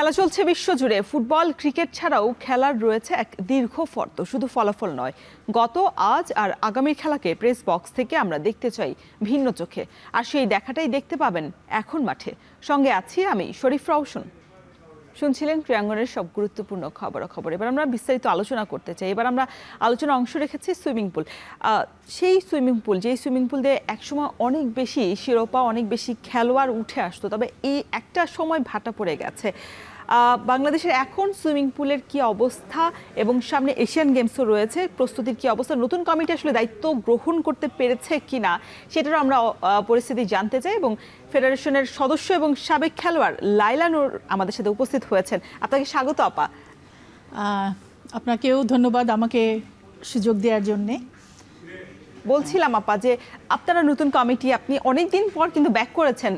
খেলা চলছে বিশ্বজুড়ে। ফুটবল, ক্রিকেট ছাড়াও খেলার রয়েছে এক দীর্ঘ ফর্দ। শুধু ফলাফল নয়, গত, আজ আর আগামীর খেলাকে প্রেস বক্স থেকে আমরা দেখতে চাই ভিন্ন চোখে। আর সেই দেখাটাই দেখতে পাবেন এখন মাঠে। সঙ্গে আছি আমি, শরীফ রওশন। শুনছিলেন ক্রীড়াঙ্গনের সব গুরুত্বপূর্ণ খবর। এবার আমরা বিস্তারিত আলোচনা করতে চাই। এবার আমরা আলোচনা অংশ রেখেছি সুইমিং পুল। সেই সুইমিং পুল, যেই সুইমিং পুল দিয়ে একসময় অনেক বেশি শিরোপা, অনেক বেশি খেলোয়াড় উঠে আসতো, তবে এই একটা সময় ভাটা পড়ে গেছে। বাংলাদেশের এখন সুইমিং পুলের কি অবস্থা এবং সামনে এশিয়ান গেমসও রয়েছে, প্রস্তুতির কি অবস্থা, নতুন কমিটি আসলে দায়িত্ব গ্রহণ করতে পেরেছে কিনা, সেটারও আমরা পরিস্থিতি জানতে চাই। এবং ফেডারেশনের সদস্য এবং সাবেক খেলোয়াড় লাইলা নূর আমাদের সাথে উপস্থিত হয়েছেন। আপনাকে স্বাগত আপা। আপনাকেও ধন্যবাদ আমাকে সুযোগ দেওয়ার জন্যে। বলছিলাম আপা যে আপনারা নতুন কমিটি, আপনি অনেকদিন পর কিন্তু ব্যাক করেছেন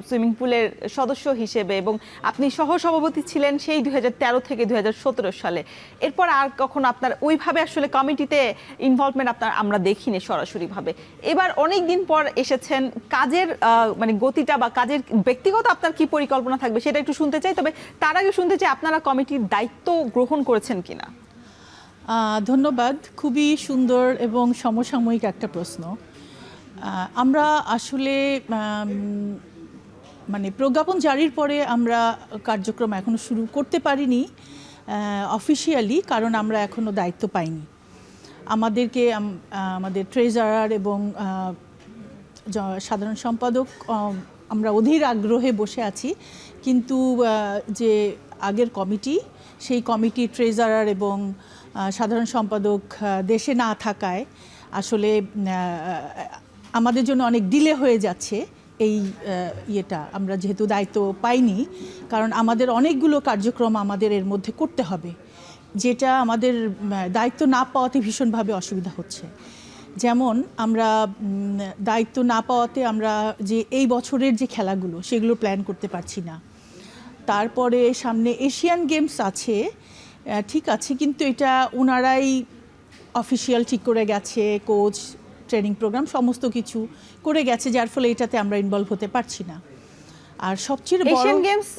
সুইমিং পুলের সদস্য হিসেবে, এবং আপনি সহ সভাপতি ছিলেন সেই 2013 থেকে 2017 সালে। এরপর আর কখনো আপনার ওইভাবে আসলে কমিটিতে ইনভলভমেন্ট আমরা দেখিনি সরাসরিভাবে। এবার অনেক দিন পর এসেছেন। কাজের মানে গতিটা বা কাজের ব্যক্তিগত আপনার কি পরিকল্পনা থাকবে সেটা একটু শুনতে চাই। তবে তার আগে শুনতে চাই আপনারা কমিটির দায়িত্ব গ্রহণ করেছেন কিনা। ধন্যবাদ। খুবই সুন্দর এবং সমসাময়িক একটা প্রশ্ন। আমরা আসলে মানে প্রজ্ঞাপন জারির পরে আমরা কার্যক্রম এখনো শুরু করতে পারিনি অফিসিয়ালি, কারণ আমরা এখনো দায়িত্ব পাইনি। আমাদেরকে আমাদের ট্রেজারার এবং সাধারণ সম্পাদক আমরা অধীর আগ্রহে বসে আছি, কিন্তু যে আগের কমিটি, সেই কমিটি ট্রেজারার এবং সাধারণ সম্পাদক দেশে না থাকায় আসলে আমাদের জন্য অনেক ডিলে হয়ে যাচ্ছে এই ইয়েটা। আমরা যেহেতু দায়িত্ব পাইনি, কারণ আমাদের অনেকগুলো কার্যক্রম আমাদের এর মধ্যে করতে হবে, যেটা আমাদের দায়িত্ব না পাওয়াতে ভীষণভাবে অসুবিধা হচ্ছে। যেমন আমরা দায়িত্ব না পাওয়াতে আমরা যে এই বছরের যে খেলাগুলো সেগুলো প্ল্যান করতে পারছি না। তারপরে সামনে এশিয়ান গেমস আছে, ঠিক আছে, কিন্তু এটা ওনারাই অফিসিয়াল ঠিক করে গেছে, কোচ, ট্রেনিং প্রোগ্রাম সমস্ত কিছু করে গেছে, যার ফলে এটাতে আমরা ইনভলভ হতে পারছি না। আর সবচেয়ে বড় এশিয়ান গেমস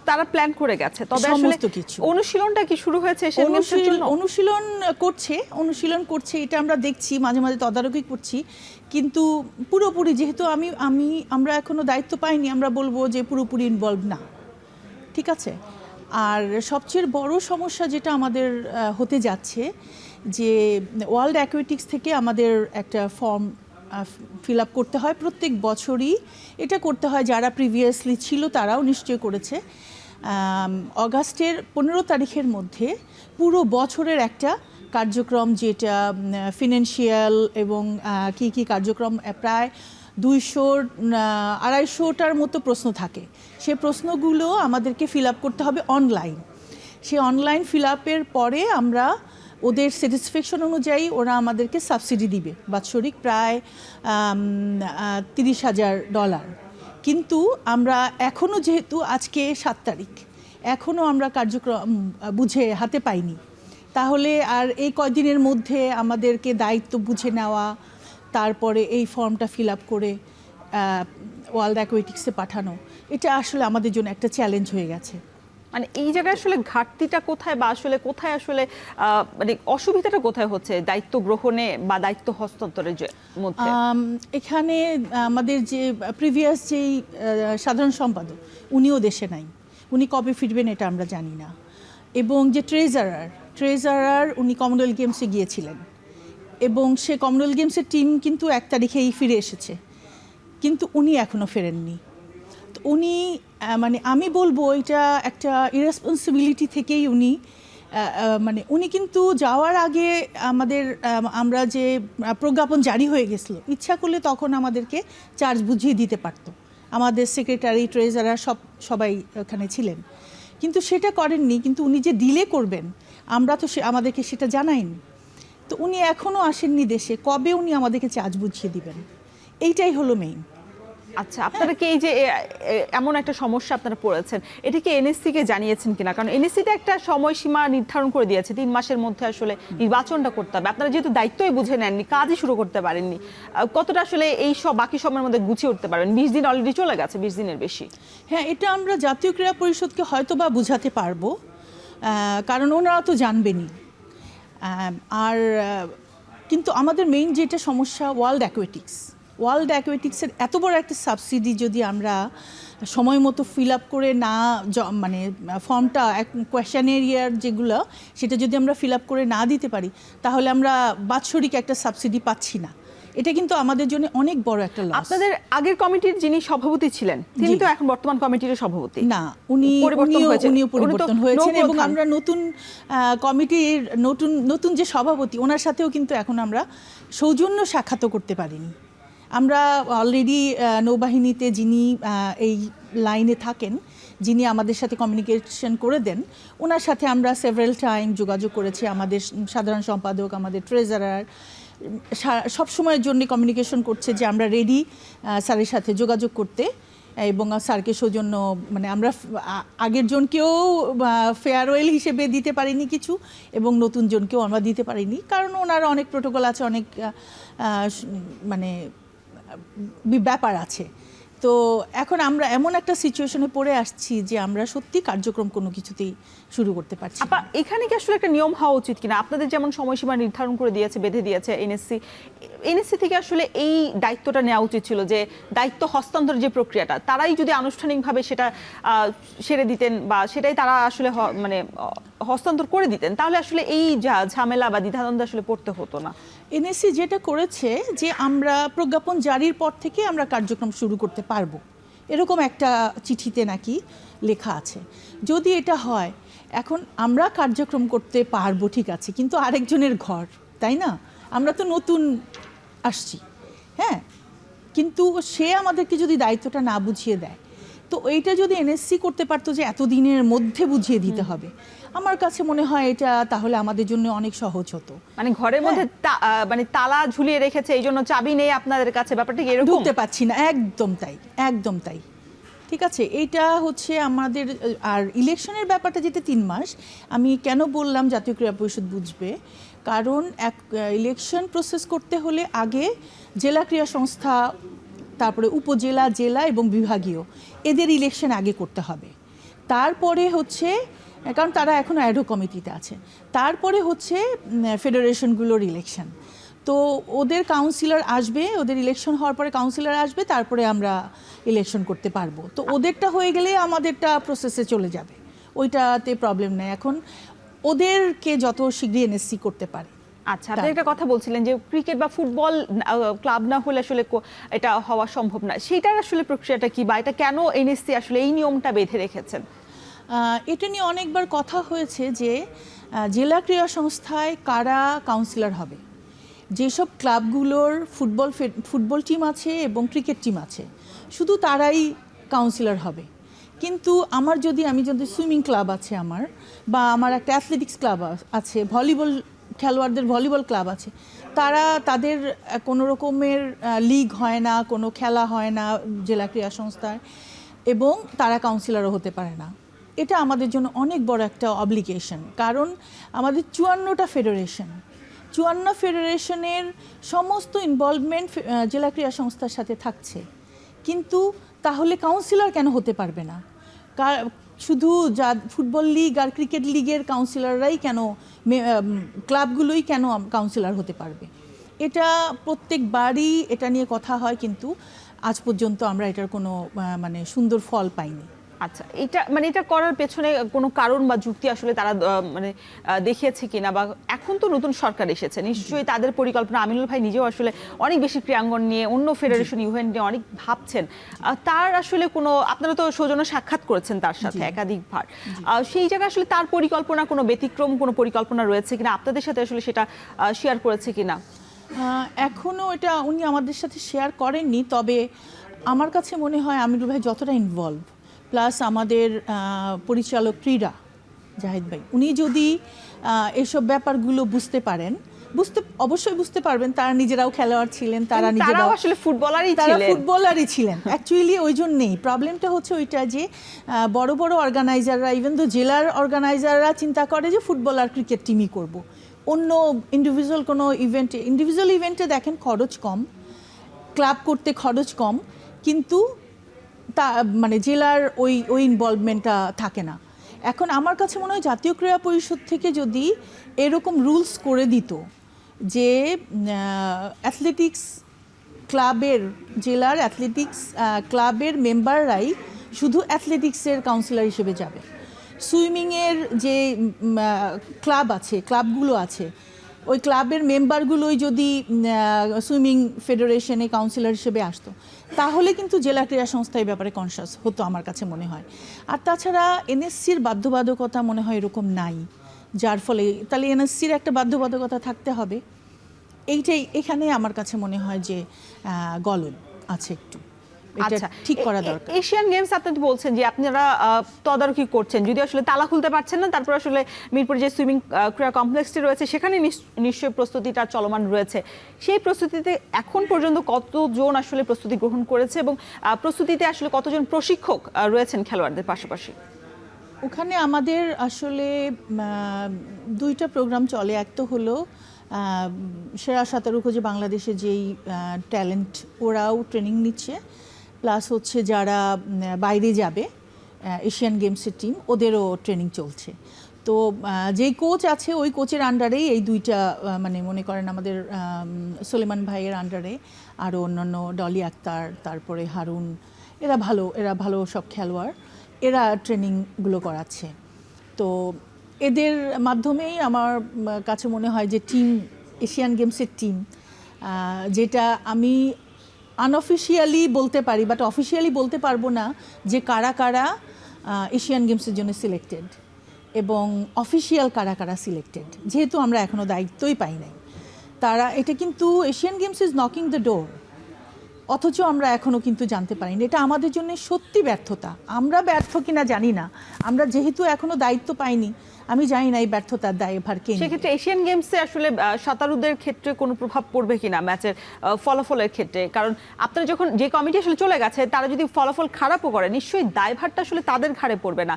তারা প্ল্যান করে গেছে, তবে সমস্ত কিছু অনুশীলনটা কি শুরু হয়েছে? এশিয়ান গেমসের জন্য অনুশীলন করছে, এটা আমরা দেখছি, মাঝে মাঝে তদারকি করছি, কিন্তু পুরোপুরি যেহেতু আমরা এখনো দায়িত্ব পাইনি, আমরা বলবো যে পুরোপুরি ইনভলভ না। ঠিক আছে। আর সবচেয়ে বড় সমস্যা যেটা আমাদের হতে যাচ্ছে, যে ওয়ার্ল্ড অ্যাকুয়েটিক্স থেকে আমাদের একটা ফর্ম ফিল আপ করতে হয় প্রত্যেক বছরই। এটা করতে হয়, যারা প্রিভিয়াসলি ছিল তারাও নিশ্চয় করেছে। অগাস্টের 15 তারিখের মধ্যে পুরো বছরের একটা কার্যক্রম, যেটা ফিনান্সিয়াল এবং কি কার্যক্রম, প্রায় 200-250টার মতো প্রশ্ন থাকে। সে প্রশ্নগুলো আমাদেরকে ফিল আপ করতে হবে অনলাইন। সে অনলাইন ফিল আপের পরে আমরা ওদের স্যাটিসফ্যাকশন অনুযায়ী ওরা আমাদেরকে সাবসিডি দিবে, বাৎসরিক প্রায় $30,000। কিন্তু আমরা এখনও, যেহেতু আজকে 7 তারিখ, এখনও আমরা কার্যক্রম বুঝে হাতে পাইনি। তাহলে আর এই কয়দিনের মধ্যে আমাদেরকে দায়িত্ব বুঝে নেওয়া, তারপরে এই ফর্মটা ফিল আপ করে ওয়ার্ল্ড অ্যাকুয়েটিক্সে পাঠানো, এটা আসলে আমাদের জন্য একটা চ্যালেঞ্জ হয়ে গেছে। মানে এই জায়গায় আসলে ঘাটতিটা কোথায়, বা আসলে কোথায় আসলে মানে অসুবিধাটা কোথায় হচ্ছে দায়িত্ব গ্রহণে বা দায়িত্ব হস্তান্তরের মধ্যে? এখানে আমাদের যে প্রিভিয়াস যেই সাধারণ সম্পাদক, উনিও দেশে নাই, উনি কবে ফিরবেন এটা আমরা জানি না। এবং যে ট্রেজারার উনি কমনওয়েলথ গেমসে গিয়েছিলেন, এবং সে কমনওয়েলথ গেমসের টিম কিন্তু 1 তারিখেই ফিরে এসেছে, কিন্তু উনি এখনও ফেরেননি। তো উনি মানে আমি বলবো এটা একটা ইরেসপন্সিবিলিটি থেকেই উনি কিন্তু যাওয়ার আগে আমরা যে প্রজ্ঞাপন জারি হয়ে গেছিল, ইচ্ছা করলে তখন আমাদেরকে চার্জ বুঝিয়ে দিতে পারতো। আমাদের সেক্রেটারি, ট্রেজারার সবাই ওখানে ছিলেন, কিন্তু সেটা করেননি। কিন্তু উনি যে ডিলে করবেন, আমরা তো আমাদেরকে সেটা জানাইনি। তো উনি এখনও আসেননি দেশে, কবে উনি আমাদেরকে চার্জ বুঝিয়ে দিবেন, এইটাই হলো মেইন। আচ্ছা, আপনারা কি এই যে এমন একটা সমস্যা আপনারা পড়েছেন, এটা কি এনএসসি কে জানিয়েছেন কিনা? কারণ এনএসসিতে একটা সময়সীমা নির্ধারণ করে দিয়েছে, 3 মাসের মধ্যে আসলে নির্বাচনটা করতে হবে। আপনারা যেহেতু দায়িত্বই বুঝে নেননি, কাজই শুরু করতে পারেননি, কতটা আসলে এই সব বাকি সময়ের মধ্যে গুছিয়ে উঠতে পারবেন? 20 দিন অলরেডি চলে গেছে, 20 দিনের বেশি। হ্যাঁ, এটা আমরা জাতীয় ক্রীড়া পরিষদকে হয়তো বা বোঝাতে পারবো, কারণ ওনারা তো জানবেনই। আর কিন্তু আমাদের মেইন যেটা সমস্যা, ওয়ার্ল্ড অ্যাকুয়েটিক্সের এত বড় একটা সাবসিডি যদি আমরা সময় মতো ফিল আপ করে না, মানে ফর্মটা কোয়েশ্চেনেরিয়ার যেগুলো, সেটা যদি আমরা ফিল আপ করে না দিতে পারি, তাহলে আমরা বাৎসরিক একটা সাবসিডি পাচ্ছি না। এটা কিন্তু আমাদের জন্য অনেক বড় একটা লস। আপনাদের আগের কমিটির যিনি সভাপতি ছিলেন, তিনি তো এখন বর্তমান কমিটির সভাপতি না, উনিও পরিবর্তন হয়েছেন, এবং আমরা নতুন কমিটির নতুন যে সভাপতি, ওনার সাথেও কিন্তু এখন আমরা সৌজন্য সাক্ষাৎ করতে পারিনি। আমরা অলরেডি নৌবাহিনীতে যিনি এই লাইনে থাকেন, যিনি আমাদের সাথে কমিউনিকেশন করে দেন, ওনার সাথে আমরা সেভারাল টাইম যোগাযোগ করেছি। আমাদের সাধারণ সম্পাদক, আমাদের ট্রেজারার সব সময়ের জন্য কমিউনিকেশন করছে যে আমরা রেডি স্যারের সাথে যোগাযোগ করতে, এবং স্যারকে সৌজন্য, মানে আমরা আগের জনকেও ফেয়ারওয়েল হিসেবে দিতে পারিনি কিছু, এবং নতুন জনকেও আমরা দিতে পারিনি, কারণ ওনার অনেক প্রোটোকল আছে, অনেক মানে ব্যাপার আছে। তো এখন আমরা এমন একটা সিচুয়েশনে পড়ে আসছি যে আমরা সত্যি কার্যক্রম কোনো কিছুতেই শুরু করতে পারছি না। এখানে কি আসলে একটা নিয়ম হওয়া উচিত কিনা? আপনাদের যেমন সময়সীমা নির্ধারণ করে দিয়েছে, বেঁধে দিয়েছে এনএসসি থেকে আসলে এই দায়িত্বটা নেওয়া উচিত ছিল, যে দায়িত্ব হস্তান্তর যে প্রক্রিয়াটা, তারাই যদি আনুষ্ঠানিকভাবে সেটা সেরে দিতেন, বা সেটাই তারা আসলে মানে হস্তান্তর করে দিতেন, তাহলে আসলে এই ঝামেলা বা দ্বিধাদ্বন্দ্বে আসলে পড়তে হতো না। এনএসসি যেটা করেছে যে আমরা প্রজ্ঞাপন জারির পর থেকে আমরা কার্যক্রম শুরু করতে পারবো, এরকম একটা চিঠিতে নাকি লেখা আছে। যদি এটা হয়, এখন আমরা কার্যক্রম করতে পারবো, ঠিক আছে, কিন্তু আরেকজনের ঘর, তাই না? আমরা তো নতুন আসছি, হ্যাঁ, কিন্তু সে আমাদেরকে যদি দায়িত্বটা না বুঝিয়ে দেয়, তো এইটা যদি এনএসসি করতে পারতো যে এতদিনের মধ্যে বুঝিয়ে দিতে হবে, আমার কাছে মনে হয় এটা তাহলে আমাদের জন্য অনেক সহজ হতো। মানে ঘরের মধ্যে মানে তালা ঝুলিয়ে রেখেছে, এই জন্য চাবি নেই আপনাদের কাছে, ব্যাপারটা কি এরকম? ঢুকতে পারছি না, একদম তাই, একদম তাই। ঠিক আছে, এইটা হচ্ছে আমাদের। আর ইলেকশনের ব্যাপারটা যেটা 3 মাস, আমি কেন বললাম জাতীয় ক্রীড়া পরিষদ বুঝবে, কারণ ইলেকশন প্রসেস করতে হলে আগে জেলা ক্রীড়া সংস্থা, তারপরে উপজেলা, জেলা এবং বিভাগীয়, এদের ইলেকশন আগে করতে হবে। তারপরে হচ্ছে, কারণ তারা এখনও অ্যাডহক কমিটিতে আছে, তারপরে হচ্ছে ফেডারেশনগুলোর ইলেকশন। তো ওদের কাউন্সিলর আসবে, ওদের ইলেকশন হওয়ার পরে কাউন্সিলর আসবে, তারপরে আমরা ইলেকশন করতে পারবো। তো ওদেরটা হয়ে গেলে আমাদেরটা প্রসেসে চলে যাবে, ওইটাতে প্রবলেম নেই। এখন ওদেরকে যত শীঘ্রই এনএসসি করতে পারে। আচ্ছা, আপনি একটা কথা বলছিলেন যে ক্রিকেট বা ফুটবল ক্লাব না হলে আসলে এটা হওয়া সম্ভব না, সেটার আসলে প্রক্রিয়াটা কি, বা এটা কেন এনএসসি আসলে এই নিয়মটা বেঁধে রেখেছেন? এটা নিয়ে অনেকবার কথা হয়েছে যে জেলা ক্রীড়া সংস্থায় কারা কাউন্সিলর হবে। যেসব ক্লাবগুলোর ফুটবল টিম আছে এবং ক্রিকেট টিম আছে, শুধু তারাই কাউন্সিলর হবে। কিন্তু আমি যদি সুইমিং ক্লাব আছে আমার, বা আমার একটা অ্যাথলেটিক্স ক্লাব আছে, ভলিবল খেলোয়াড়দের ভলিবল ক্লাব আছে, তাদের কোনো রকমের লিগ হয় না, কোনো খেলা হয় না জেলা ক্রীড়া সংস্থায়, এবং তারা কাউন্সিলরও হতে পারে না। এটা আমাদের জন্য অনেক বড় একটা অব্লিগেশন, কারণ আমাদের 54টা ফেডারেশন, 54 ফেডারেশনের সমস্ত ইনভলভমেন্ট জেলা ক্রীড়া সংস্থার সাথে থাকছে। কিন্তু তাহলে কাউন্সিলর কেন হতে পারবে না? শুধু ফুটবল লিগ আর ক্রিকেট লিগের কাউন্সিলররাই কেন, ক্লাবগুলোই কেন কাউন্সিলর হতে পারবে? এটা প্রত্যেকবারই এটা নিয়ে কথা হয়, কিন্তু আজ পর্যন্ত আমরা এটার কোনো মানে সুন্দর ফল পাইনি। আচ্ছা, এটা করার পেছনে কোনো কারণ বা যুক্তি আসলে তারা মানে দেখিয়েছে কিনা? বা এখন তো নতুন সরকার এসেছে, নিশ্চয়ই তাদের পরিকল্পনা, আমিনুল ভাই নিজেও আসলে অনেক বেশি ক্রীড়াঙ্গন নিয়ে, অন্য ফেডারেশন ইভেন্ট নিয়ে অনেক ভাবছেন, তার আসলে কোনো, আপনারা তো সৌজন্য সাক্ষাৎ করেছেন তার সাথে একাধিকবার, সেই জায়গায় আসলে তার পরিকল্পনা, কোনো ব্যতিক্রম কোনো পরিকল্পনা রয়েছে কিনা, আপনাদের সাথে আসলে সেটা শেয়ার করেছে কিনা? এখনও এটা উনি আমাদের সাথে শেয়ার করেননি, তবে আমার কাছে মনে হয় আমিনুল ভাই যতটা ইনভলভ, প্লাস আমাদের পরিচালক ক্রীড়া জাহিদ ভাই, উনি যদি এসব ব্যাপারগুলো বুঝতে পারেন, অবশ্যই বুঝতে পারবেন, তারা নিজেরাও খেলোয়াড় ছিলেন, তারা তারাও নিজেরাও আসলে তারা ফুটবলারই ছিলেন অ্যাকচুয়ালি। ওই জন্যেই প্রবলেমটা হচ্ছে ওইটা যে বড় বড় অর্গানাইজাররা, ইভেন তো জেলার অর্গানাইজাররা চিন্তা করে যে ফুটবল আর ক্রিকেট টিমই করব। অন্য ইন্ডিভিজুয়াল ইভেন্টে দেখেন খরচ কম, ক্লাব করতে খরচ কম, কিন্তু তা মানে জেলার ওই ইনভলভমেন্টটা থাকে না। এখন আমার কাছে মনে হয় জাতীয় ক্রীড়া পরিষদ থেকে যদি এরকম রুলস করে দিত যে অ্যাথলেটিক্স ক্লাবের, জেলার অ্যাথলেটিক্স ক্লাবের মেম্বাররাই শুধু অ্যাথলেটিক্সের কাউন্সিলর হিসেবে যাবে, সুইমিংয়ের যে ক্লাবগুলো আছে ওই ক্লাবের মেম্বারগুলোই যদি সুইমিং ফেডারেশনে কাউন্সিলর হিসেবে আসতো, তাহলে কিন্তু জেলা ক্রীড়া সংস্থা এই ব্যাপারে কনসাস হতো আমার কাছে মনে হয়। আর তাছাড়া এনএসসির বাধ্যবাধকতা মনে হয় এরকম নাই, যার ফলে তাহলে এনএসসির একটা বাধ্যবাধকতা থাকতে হবে। এখানে আমার কাছে মনে হয় যে গলদ আছে একটু, এটা ঠিক করা দরকার। এশিয়ান গেমস আপনি বলছেন যে আপনারা তদারকি করছেন, যদি আসলে তালা খুলতে পারছেন না, তারপর আসলে মিরপুরে যে সুইমিং ক্রীড়া কমপ্লেক্সটি রয়েছে সেখানে নিশ্চয়ই প্রস্তুতিটা চলমান রয়েছে। সেই প্রস্তুতিতে এখন পর্যন্ত কতজন আসলে প্রস্তুতি গ্রহণ করেছে এবং প্রস্তুতিতে আসলে কতজন প্রশিক্ষক রয়েছেন খেলোয়াড়দের পাশাপাশি? ওখানে আমাদের আসলে দুইটা প্রোগ্রাম চলে। এক তো হলো সেরা সাঁতারু খোঁজে বাংলাদেশে যেই ট্যালেন্ট, ওরাও ট্রেনিং নিচ্ছে, প্লাস হচ্ছে যারা বাইরে যাবে এশিয়ান গেমসের টিম, ওদেরও ট্রেনিং চলছে। তো যেই কোচ আছে ওই কোচের আন্ডারেই এই দুইটা, মানে মনে করেন আমাদের সুলেমান ভাইয়ের আন্ডারে আরও অন্যান্য ডলি আক্তার, তারপরে হারুন, এরা ভালো সব খেলোয়াড়, এরা ট্রেনিংগুলো করাচ্ছে। তো এদের মাধ্যমেই আমার কাছে মনে হয় যে টিম, এশিয়ান গেমসের টিম, যেটা আমি আনঅফিশিয়ালি বলতে পারি বাট অফিশিয়ালি বলতে পারবো না যে কারা কারা এশিয়ান গেমসের জন্য সিলেক্টেড এবং অফিশিয়াল কারা কারা সিলেক্টেড, যেহেতু আমরা এখনও দায়িত্বই পাই নাই। তারা এটা কিন্তু Asian games is knocking the door, অথচ আমরা এখনও কিন্তু জানতে পারিনি। এটা আমাদের জন্য সত্যি ব্যর্থতা। আমরা ব্যর্থ কিনা জানি না, আমরা যেহেতু এখনও দায়িত্ব পাইনি, আমি জানি না এই ব্যর্থতার দায়ভার কে। সেক্ষেত্রে এশিয়ান গেমসে আসলে সাঁতারুদের ক্ষেত্রে কোনো প্রভাব পড়বে কিনা ম্যাচের ফলাফলের ক্ষেত্রে? কারণ আপনারা যখন যে কমিটি আসলে চলে গেছে, তারা যদি ফলাফল খারাপও করে, নিশ্চয়ই দায়ভারটা আসলে তাদের ঘাড়ে পড়বে না,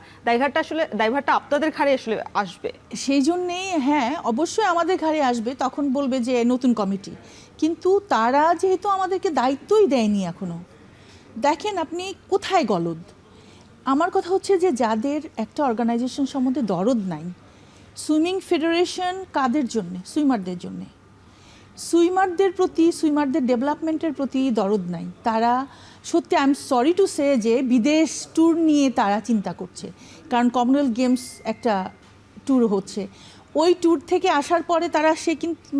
দায়ভারটা আপনাদের ঘাড়ে আসলে আসবে। সেই জন্যেই হ্যাঁ, অবশ্যই আমাদের ঘাড়ে আসবে, তখন বলবে যে নতুন কমিটি, কিন্তু তারা যেহেতু আমাদেরকে দায়িত্বই দেয়নি এখনো। দেখেন আপনি কোথায় গলদ। আমার কথা হচ্ছে যে যাদের একটা অর্গানাইজেশন সম্বন্ধে দরদ নাই, সুইমিং ফেডারেশন কাদের জন্যে? সুইমারদের জন্যে। সুইমারদের প্রতি, সুইমারদের ডেভেলপমেন্টের প্রতি দরদ নাই। তারা সত্যি, I am sorry to say, যে বিদেশ ট্যুর নিয়ে তারা চিন্তা করছে, কারণ কমনওয়েলথ গেমস একটা ট্যুর হচ্ছে। ওই ট্যুর থেকে আসার পরে তারা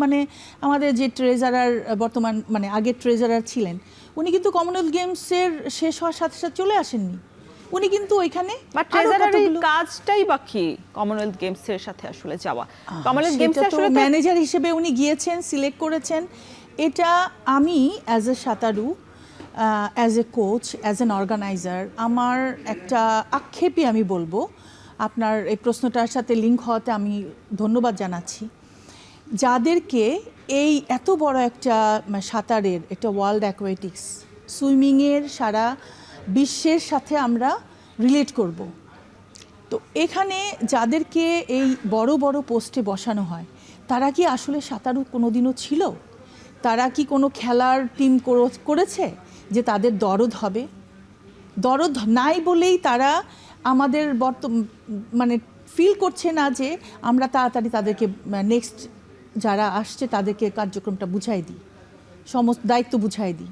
মানে আমাদের যে ট্রেজারার, বর্তমান মানে আগের ট্রেজারার ছিলেন, উনি কিন্তু কমনওয়েলথ গেমসের শেষ হওয়ার সাথে সাথে চলে আসেননি, উনি কিন্তু ওইখানে কাজটাই বাকি কমনওয়েলথ গেমসের সাথে আসলে যাওয়া। কমনওয়েলথ গেমসে আসলে ম্যানেজার হিসেবে উনি গিয়েছেন, সিলেক্ট করেছেন। এটা আমি অ্যাজ এ সাঁতারু, as a coach, as an organizer, আমার একটা আক্ষেপই আমি বলবো। আপনার এই প্রশ্নটার সাথে লিঙ্ক হওয়াতে আমি ধন্যবাদ জানাচ্ছি। যাদেরকে এই এত বড় একটা সাঁতারের, একটা ওয়ার্ল্ড অ্যাকুয়াটিক্স, সুইমিংয়ের সারা বিশ্বের সাথে আমরা রিলেট করব, তো এখানে যাদেরকে এই বড় বড় পোস্টে বসানো হয়, তারা কি আসলে সাঁতারু কোনোদিনও ছিল? তারা কি কোনো খেলার টিম করেছে যে তাদের দরদ হবে? দরদ নাই বলেই তারা আমাদের মানে ফিল করছে না যে আমরা তাড়াতাড়ি তাদেরকে নেক্সট যারা আসছে তাদেরকে কার্যক্রমটা বুঝাই দিই, সমস্ত দায়িত্ব বুঝাই দিই।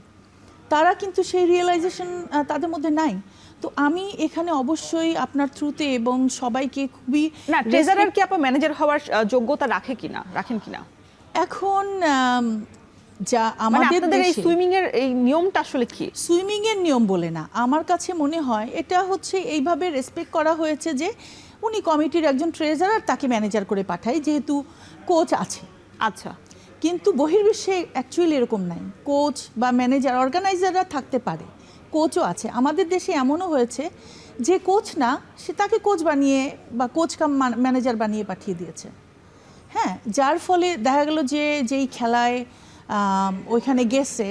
তারা কিন্তু সেই রিয়েলাইজেশন তাদের মধ্যে নাই। তো আমি এখানে অবশ্যই আপনার থ্রুতে এবং সবাইকে খুবই না, ট্রেজারার কি আপনি ম্যানেজার হওয়ার যোগ্যতা রাখেন কিনা? এখন যা আমাদের দেশে সুইমিং এর এই নিয়মটা আসলে কি? সুইমিং এর নিয়ম বলে না, আমার কাছে মনে হয় এটা হচ্ছে এইভাবে রেসপেক্ট করা হয়েছে যে উনি কমিটির একজন ট্রেজারার, তাকে ম্যানেজার করে পাঠায়, যেহেতু কোচ আছে। আচ্ছা, কিন্তু বহির্বিশ্বে অ্যাকচুয়ালি এরকম নাই। কোচ বা ম্যানেজার, অর্গানাইজাররা থাকতে পারে, কোচও আছে। আমাদের দেশে এমনও হয়েছে যে কোচ না, সে তাকে কোচ বানিয়ে বা কোচ কাম ম্যানেজার বানিয়ে পাঠিয়ে দিয়েছে। হ্যাঁ, যার ফলে দেখা গেল যে যেই খেলায় ওইখানে গেছে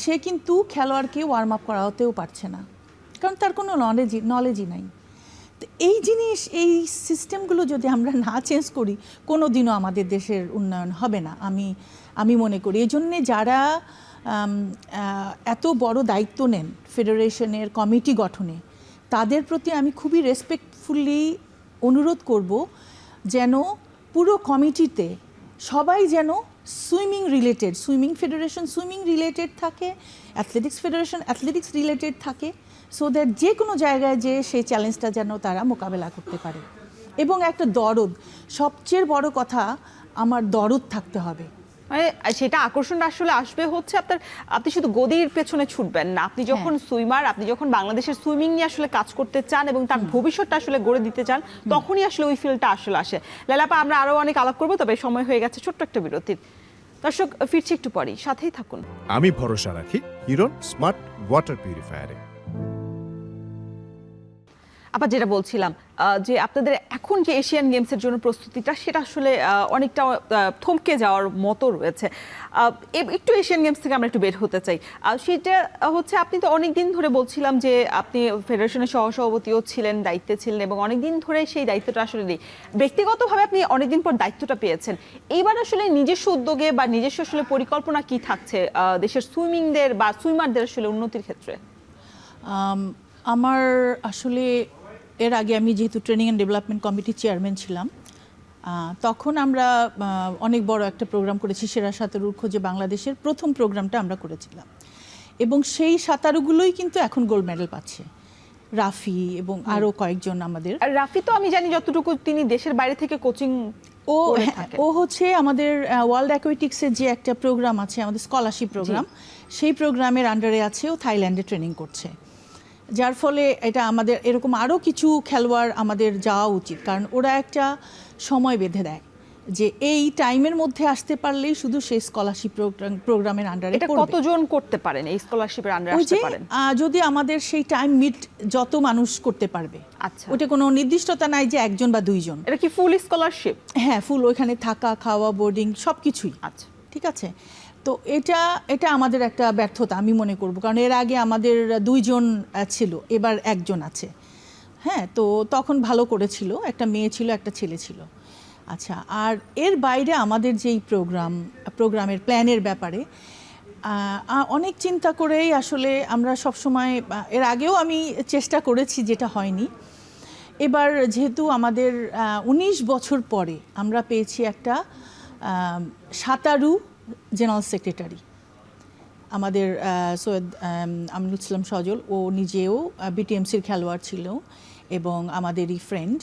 সে কিন্তু খেলোয়াড়কে ওয়ার্ম আপ করাতেও পারছে না, কারণ তার কোনো নলেজই নাই। তো এই জিনিস, এই সিস্টেমগুলো যদি আমরা না চেঞ্জ করি, কোনো দিনও আমাদের দেশের উন্নয়ন হবে না আমি মনে করি। এই জন্যে যারা এত বড় দায়িত্ব নেন ফেডারেশনের কমিটি গঠনে, তাদের প্রতি আমি খুবই রেসপেক্টফুলি অনুরোধ করব যেন পুরো কমিটিতে সবাই যেন সুইমিং ফেডারেশন সুইমিং রিলেটেড থাকে, অ্যাথলেটিক্স ফেডারেশন অ্যাথলেটিক্স রিলেটেড থাকে, সো দ্যাট যে কোনো জায়গায় যে সেই চ্যালেঞ্জটা যেন তারা মোকাবেলা করতে পারে। এবং একটা দরদ, সবচেয়ে বড় কথা, আমার দরদ থাকতে হবে। মানে সেটা আকর্ষণ আসলে আসবে হচ্ছে আপনি শুধু গদির পেছনে ছুটবেন না, আপনি যখন সুইমার, আপনি যখন বাংলাদেশের সুইমিং নিয়ে আসলে কাজ করতে চান এবং তার ভবিষ্যৎটা আসলে গড়ে দিতে চান, তখনই আসলে ওই ফিল্ডটা আসলে আসে। লাইলাপা, আমরা আরো অনেক আলাপ করবো, তবে সময় হয়ে গেছে ছোট্ট একটা বিরতির। দর্শক, ফিরছি একটু পরেই, সাথেই থাকুন। আমি ভরসা রাখি হিরন স্মার্ট ওয়াটার পিউরিফায়ারে। আবার যেটা বলছিলাম যে আপনাদের এখন যে এশিয়ান গেমসের জন্য প্রস্তুতিটা, সেটা আসলে অনেকটা থমকে যাওয়ার মতো রয়েছে। একটু এশিয়ান গেমস থেকে আমরা একটু বের হতে চাই। সেটা হচ্ছে, আপনি তো অনেক দিন ধরে বলছিলাম যে আপনি ফেডারেশনের সহসভাপতিও ছিলেন, দায়িত্বে ছিলেন, এবং অনেক দিন ধরে সেই দায়িত্বটা আসলে নেই। ব্যক্তিগতভাবে আপনি অনেকদিন পর দায়িত্বটা পেয়েছেন। এইবার আসলে নিজস্ব উদ্যোগে বা নিজস্ব আসলে পরিকল্পনা কি থাকছে দেশের সুইমিংদের বা সুইমারদের আসলে উন্নতির ক্ষেত্রে? আমার আসলে এর আগে আমি যেহেতু ট্রেনিং অ্যান্ড ডেভেলপমেন্ট কমিটির চেয়ারম্যান ছিলাম, তখন আমরা অনেক বড় একটা প্রোগ্রাম করেছি, সেরা সাঁতারুর খোঁজে বাংলাদেশের প্রথম প্রোগ্রামটা আমরা করেছিলাম। এবং সেই সাঁতারুগুলোই কিন্তু এখন গোল্ড মেডেল পাচ্ছে, রাফি এবং আরও কয়েকজন আমাদের। রাফি তো আমি জানি যতটুকু তিনি দেশের বাইরে থেকে কোচিং ও হচ্ছে আমাদের ওয়ার্ল্ড অ্যাকুয়েটিক্সের যে একটা প্রোগ্রাম আছে, আমাদের স্কলারশিপ প্রোগ্রাম, সেই প্রোগ্রামের আন্ডারে আছে, ও থাইল্যান্ডে ট্রেনিং করছে। যার ফলে এটা আমাদের এরকম আরও কিছু খেলোয়াড় আমাদের যাওয়া উচিত, কারণ ওরা একটা সময় বেঁধে দেয় যে এই টাইমের মধ্যে আসতে পারলেই শুধু সেই স্কলারশিপ প্রোগ্রামের আন্ডারে। এটা কতজন করতে পারেন এই স্কলারশিপের আন্ডারে আসতে পারেন? যদি আমাদের সেই টাইম মিট যত মানুষ করতে পারবে। আচ্ছা, ওটা কোনো নির্দিষ্টতা নাই যে একজন বা দুইজন। এটা কি ফুল স্কলারশিপ? হ্যাঁ, ফুল, ওইখানে থাকা, খাওয়া, বোর্ডিং সব কিছুই। আচ্ছা, ঠিক আছে। তো এটা আমাদের একটা ব্যর্থতা আমি মনে করব, কারণ এর আগে আমাদের 2 জন ছিল, এবার 1 জন আছে। হ্যাঁ, তো তখন ভালো করেছিল, একটা মেয়ে ছিল, একটা ছেলে ছিল। আচ্ছা, আর এর বাইরে আমাদের যেই প্রোগ্রামের প্ল্যানের ব্যাপারে অনেক চিন্তা করেই আসলে আমরা সবসময়, এর আগেও আমি চেষ্টা করেছি, যেটা হয়নি। এবার যেহেতু আমাদের 19 বছর পরে আমরা পেয়েছি একটা সাঁতারু জেনারেল সেক্রেটারি, আমাদের সৈয়দ আমিনুল ইসলাম সজল। ও নিজেও বিটিএমসির খেলোয়াড় ছিল এবং আমাদেরই ফ্রেন্ড।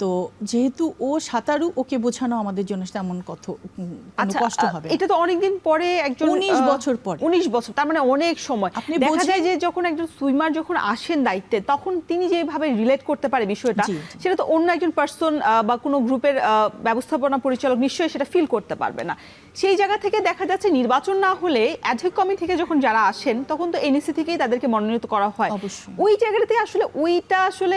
তো যেহেতু ও সাঁতারু, ওকে বোঝানো আমাদের জন্য তেমন কষ্ট হবে। এটা তো অনেকদিন পরে, একজন 19 বছর পরে। 19 বছর, তার মানে অনেক সময়। দেখা যায় যে যখন একজন সুইমার যখন আসেন দায়িত্বে, তখন তিনি যেভাবে রিলেট করতে পারে বিষয়টা, সেটা তো অন্য একজন পার্সন বা কোনো গ্রুপের ব্যবস্থাপনা পরিচালক নিশ্চয়ই সেটা ফিল করতে পারবে না। সেই জায়গা থেকে দেখা যাচ্ছে নির্বাচন না হলে অ্যাডহক কমিটি থেকে যখন যারা আসেন, তখন তো এনএসসি থেকেই তাদেরকে মনোনীত করা হয়। ওই জায়গাটাতে আসলে ওইটা আসলে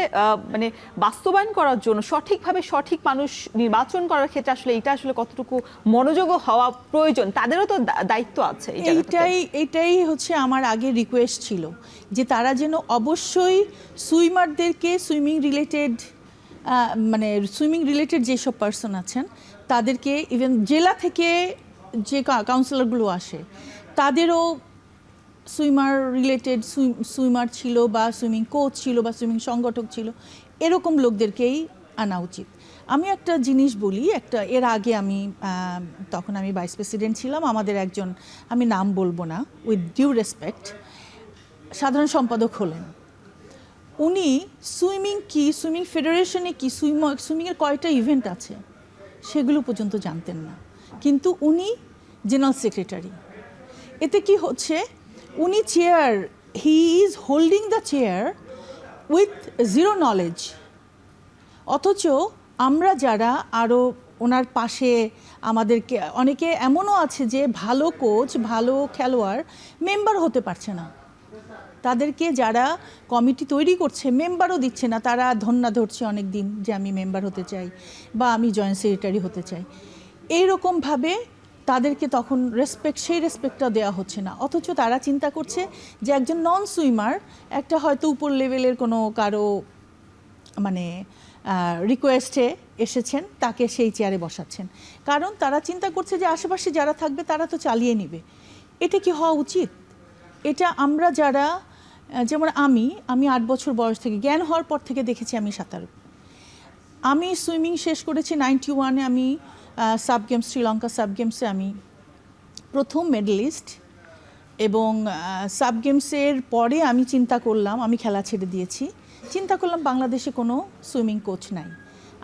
মানে বাস্তবায়ন করার জন্য সঠিকভাবে সঠিক মানুষ নির্বাচন করার ক্ষেত্রে আসলে এটা আসলে কতটুকু মনোযোগী হওয়া প্রয়োজন, তাদেরও তো দায়িত্ব আছে। এইটাই হচ্ছে আমার আগে রিকোয়েস্ট ছিল, যে তারা যেন অবশ্যই সুইমারদেরকে সুইমিং রিলেটেড যেসব পার্সন আছেন, তাদেরকে ইভেন জেলা থেকে যে কাউন্সিলরগুলো আসে, তাদেরও সুইমার রিলেটেড সুইমার ছিল বা সুইমিং কোচ ছিল বা সুইমিং সংগঠক ছিল, এরকম লোকদেরকেই আনা উচিত। আমি একটা জিনিস বলি, এর আগে তখন আমি ভাইস প্রেসিডেন্ট ছিলাম, আমাদের একজন, আমি নাম বলবো না, উইথ ডিউ রেসপেক্ট, সাধারণ সম্পাদক হলেন। উনি সুইমিং ফেডারেশনে কি, সুইমিংয়ের কয়টা ইভেন্ট আছে সেগুলো পর্যন্ত জানতেন না, কিন্তু উনি জেনারেল সেক্রেটারি। এতে কি হচ্ছে, উনি he is holding the chair with zero knowledge. অথচ আমরা যারা আরও ওনার পাশে, আমাদেরকে অনেকে এমনও আছে যে ভালো কোচ, ভালো খেলোয়াড়, মেম্বার হতে পারছে না। তাদেরকে যারা কমিটি তৈরি করছে, মেম্বারও দিচ্ছে না, তারা ধন্যা ধরছে অনেক দিন যে আমি মেম্বার হতে চাই বা আমি জয়েন্ট সেক্রেটারি হতে চাই। এইরকমভাবে তাদেরকে তখন সেই রেসপেক্টটা দেওয়া হচ্ছে না। অথচ তারা চিন্তা করছে যে একজন নন সুইমার একটা হয়তো উপর লেভেলের কোনো কারো মানে রিকোয়েস্টে এসেছেন, তাকে সেই চেয়ারে বসাচ্ছেন, কারণ তারা চিন্তা করছে যে আশেপাশে যারা থাকবে তারা তো চালিয়ে নেবে। এটা কি হওয়া উচিত? এটা আমরা যারা, যেমন আমি 8 বছর বয়স থেকে, জ্ঞান হওয়ার পর থেকে দেখেছি আমি সাঁতার। আমি সুইমিং শেষ করেছি 91-এ। আমি সাব গেমস, শ্রীলঙ্কা সাব গেমসে আমি প্রথম মেডেলিস্ট, এবং সাব গেমসের পরে আমি চিন্তা করলাম, আমি খেলা ছেড়ে দিয়েছি। চিন্তা করলাম বাংলাদেশে কোনো সুইমিং কোচ নাই।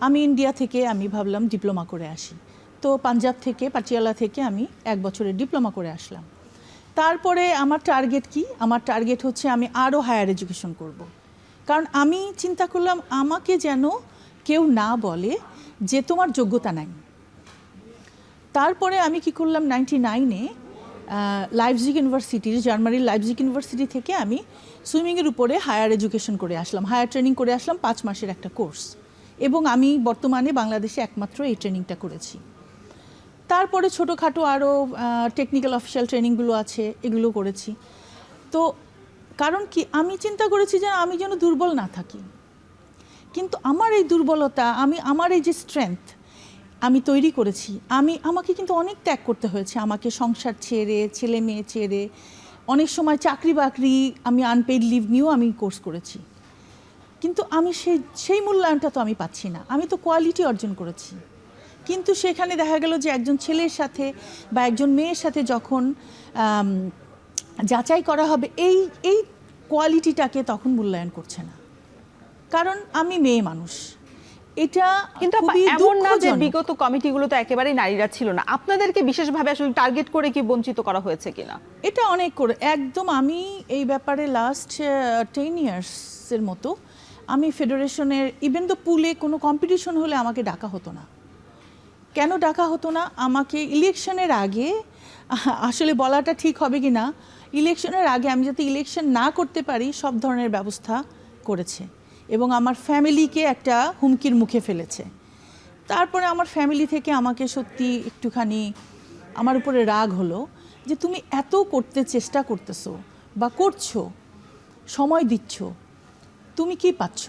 আমি ইন্ডিয়া থেকে আমি ভাবলাম ডিপ্লোমা করে আসি। তো পাঞ্জাব থেকে, পাটিয়ালা থেকে আমি 1 বছরের ডিপ্লোমা করে আসলাম। তারপরে আমার টার্গেট কি? আমার টার্গেট হচ্ছে আমি আরও হায়ার এডুকেশন করব। কারণ আমি চিন্তা করলাম আমাকে যেন কেউ না বলে যে তোমার যোগ্যতা নাই। তারপরে আমি কি করলাম, 99-এ লাইপজিগ ইউনিভার্সিটির, জার্মানির লাইপজিগ ইউনিভার্সিটি থেকে আমি সুইমিংয়ের উপরে হায়ার এডুকেশন করে আসলাম, হায়ার ট্রেনিং করে আসলাম, 5 মাসের একটা কোর্স। এবং আমি বর্তমানে বাংলাদেশে একমাত্র এই ট্রেনিংটা করেছি। তারপরে ছোটোখাটো আরও টেকনিক্যাল অফিসিয়াল ট্রেনিংগুলো আছে, এগুলো করেছি। তো কারণ কি, আমি চিন্তা করেছি যে আমি যেন দুর্বল না থাকি। কিন্তু আমার এই দুর্বলতা, আমার এই যে স্ট্রেংথ আমি তৈরি করেছি, আমাকে কিন্তু অনেক ত্যাগ করতে হয়েছে। আমাকে সংসার ছেড়ে, ছেলে মেয়ে ছেড়ে, অনেক সময় চাকরি বাকরি, আমি আনপেইড লিভ নিয়েও আমি কোর্স করেছি। কিন্তু আমি সেই মূল্যায়নটা তো আমি পাচ্ছি না। আমি তো কোয়ালিটি অর্জন করেছি, কিন্তু সেখানে দেখা গেল যে একজন ছেলের সাথে বা একজন মেয়ের সাথে যখন যাচাই করা হবে, এই কোয়ালিটিটাকে তখন মূল্যায়ন করছে না, কারণ আমি মেয়ে মানুষ। এটা কিন্তু খুবই এমন না যে দুঃখজনক। বিগত কমিটিগুলো তো একেবারেই নারীরা ছিল না, আপনাদেরকে বিশেষভাবে আসলে টার্গেট করে কি বঞ্চিত করা হয়েছে কিনা? এটা অনেক করে একদম। আমি এই ব্যাপারে লাস্ট 10 ইয়ার্সের মতো আমি ফেডারেশনের, ইভেন তো পুলে কোনো কম্পিটিশন হলে আমাকে ডাকা হতো না। কেন ডাকা হতো না? আমাকে ইলেকশনের আগে, আসলে বলাটা ঠিক হবে কি না, ইলেকশনের আগে আমি যাতে ইলেকশন না করতে পারি সব ধরনের ব্যবস্থা করেছে, এবং আমার ফ্যামিলিকে একটা হুমকির মুখে ফেলেছে। তারপরে আমার ফ্যামিলি থেকে আমাকে সত্যি একটুখানি আমার উপরে রাগ হলো যে তুমি এত করতে চেষ্টা করতেছো বা করছো, সময় দিচ্ছ, তুমি কি পাচ্ছ?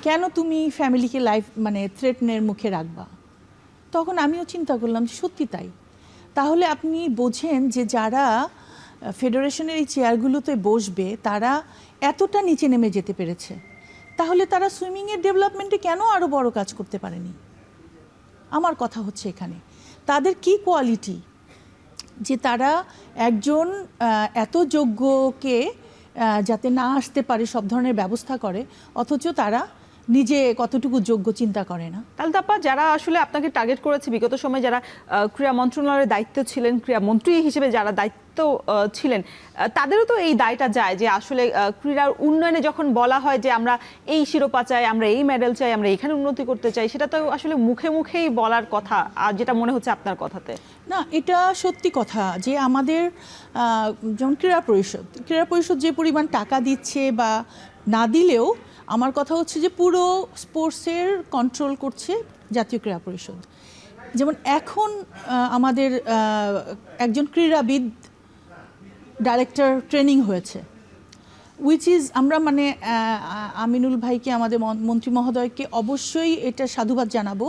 কেন তুমি ফ্যামিলিকে মানে থ্রেটনের মুখে রাখবা? তখন আমিও চিন্তা করলাম যে সত্যি তাই। তাহলে আপনি বোঝেন যে যারা ফেডারেশনের এই চেয়ারগুলোতে বসবে তারা এতটা নিচে নেমে যেতে পেরেছে, তাহলে তারা সুইমিংয়ের ডেভেলপমেন্টে কেন আরও বড় কাজ করতে পারেনি? আমার কথা হচ্ছে এখানে তাদের কি কোয়ালিটি যে তারা একজন এত যোগ্যকে যাতে না আসতে পারে সব ধরনের ব্যবস্থা করে, অথচ তারা নিজে কতটুকু যোগ্য চিন্তা করে না। তাহলে তাপা যারা আসলে আপনাকে টার্গেট করেছে বিগত সময়, যারা ক্রীড়া মন্ত্রণালয়ের দায়িত্ব ছিলেন, ক্রীড়া মন্ত্রী হিসেবে যারা দায়িত্ব ছিলেন, তাদেরও তো এই দায়টা যায় যে আসলে ক্রীড়ার উন্নয়নে যখন বলা হয় যে আমরা এই শিরোপা চাই, আমরা এই মেডেল চাই, আমরা এখানে উন্নতি করতে চাই, সেটা তো আসলে মুখে মুখেই বলার কথা, আর যেটা মনে হচ্ছে আপনার কথাতে না, এটা সত্যি কথা যে আমাদের যেমন ক্রীড়া পরিষদ যে পরিমাণ টাকা দিচ্ছে বা না দিলেও, আমার কথা হচ্ছে যে পুরো স্পোর্টসের কন্ট্রোল করছে জাতীয় ক্রীড়া পরিষদ। যেমন এখন আমাদের একজন ক্রীড়াবিদ ডাইরেক্টর ট্রেনিং হয়েছে, উইচ ইজ, আমরা মানে আমিনুল ভাইকে, আমাদের মন্ত্রী মহোদয়কে অবশ্যই এটা সাধুবাদ জানাবো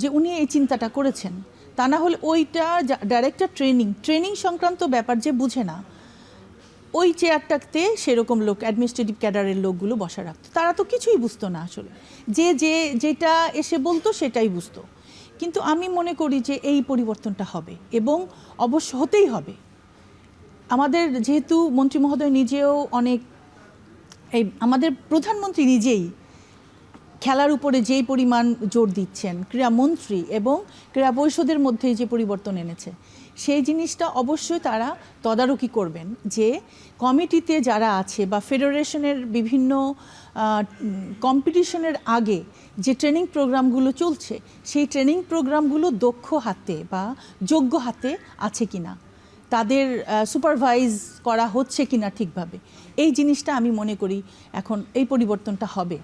যে উনি এই চিন্তাটা করেছেন। তা না হলে ওইটা ডাইরেক্টর ট্রেনিং সংক্রান্ত ব্যাপার যে বুঝে না, ওই চেয়ারটাতে সেরকম লোক, অ্যাডমিনিস্ট্রেটিভ ক্যাডারের লোকগুলো বসা রাখতো, তারা তো কিছুই বুঝতো না আসলে, যেটা এসে বলতো সেটাই বুঝতো। কিন্তু আমি মনে করি যে এই পরিবর্তনটা হবে এবং অবশ্য হতেই হবে। আমাদের যেহেতু মন্ত্রী মহোদয় নিজেও অনেক, আমাদের প্রধানমন্ত্রী নিজেই খেলার উপরে যেই পরিমাণ জোর দিচ্ছেন, ক্রীড়ামন্ত্রী এবং ক্রীড়া পরিষদের মধ্যে যে পরিবর্তন এনেছে, সেই জিনিসটা অবশ্যই তারা তদারকি করবেন যে কমিটিতে যারা আছে বা ফেডারেশনের বিভিন্ন কম্পিটিশনের আগে যে ট্রেনিং প্রোগ্রামগুলো চলছে, সেই ট্রেনিং প্রোগ্রামগুলো দক্ষ হাতে বা যোগ্য হাতে আছে কিনা, তাদের সুপারভাইজ করা হচ্ছে কিনা ঠিকভাবে, এই জিনিসটা আমি মনে করি এখন এই পরিবর্তনটা হবে।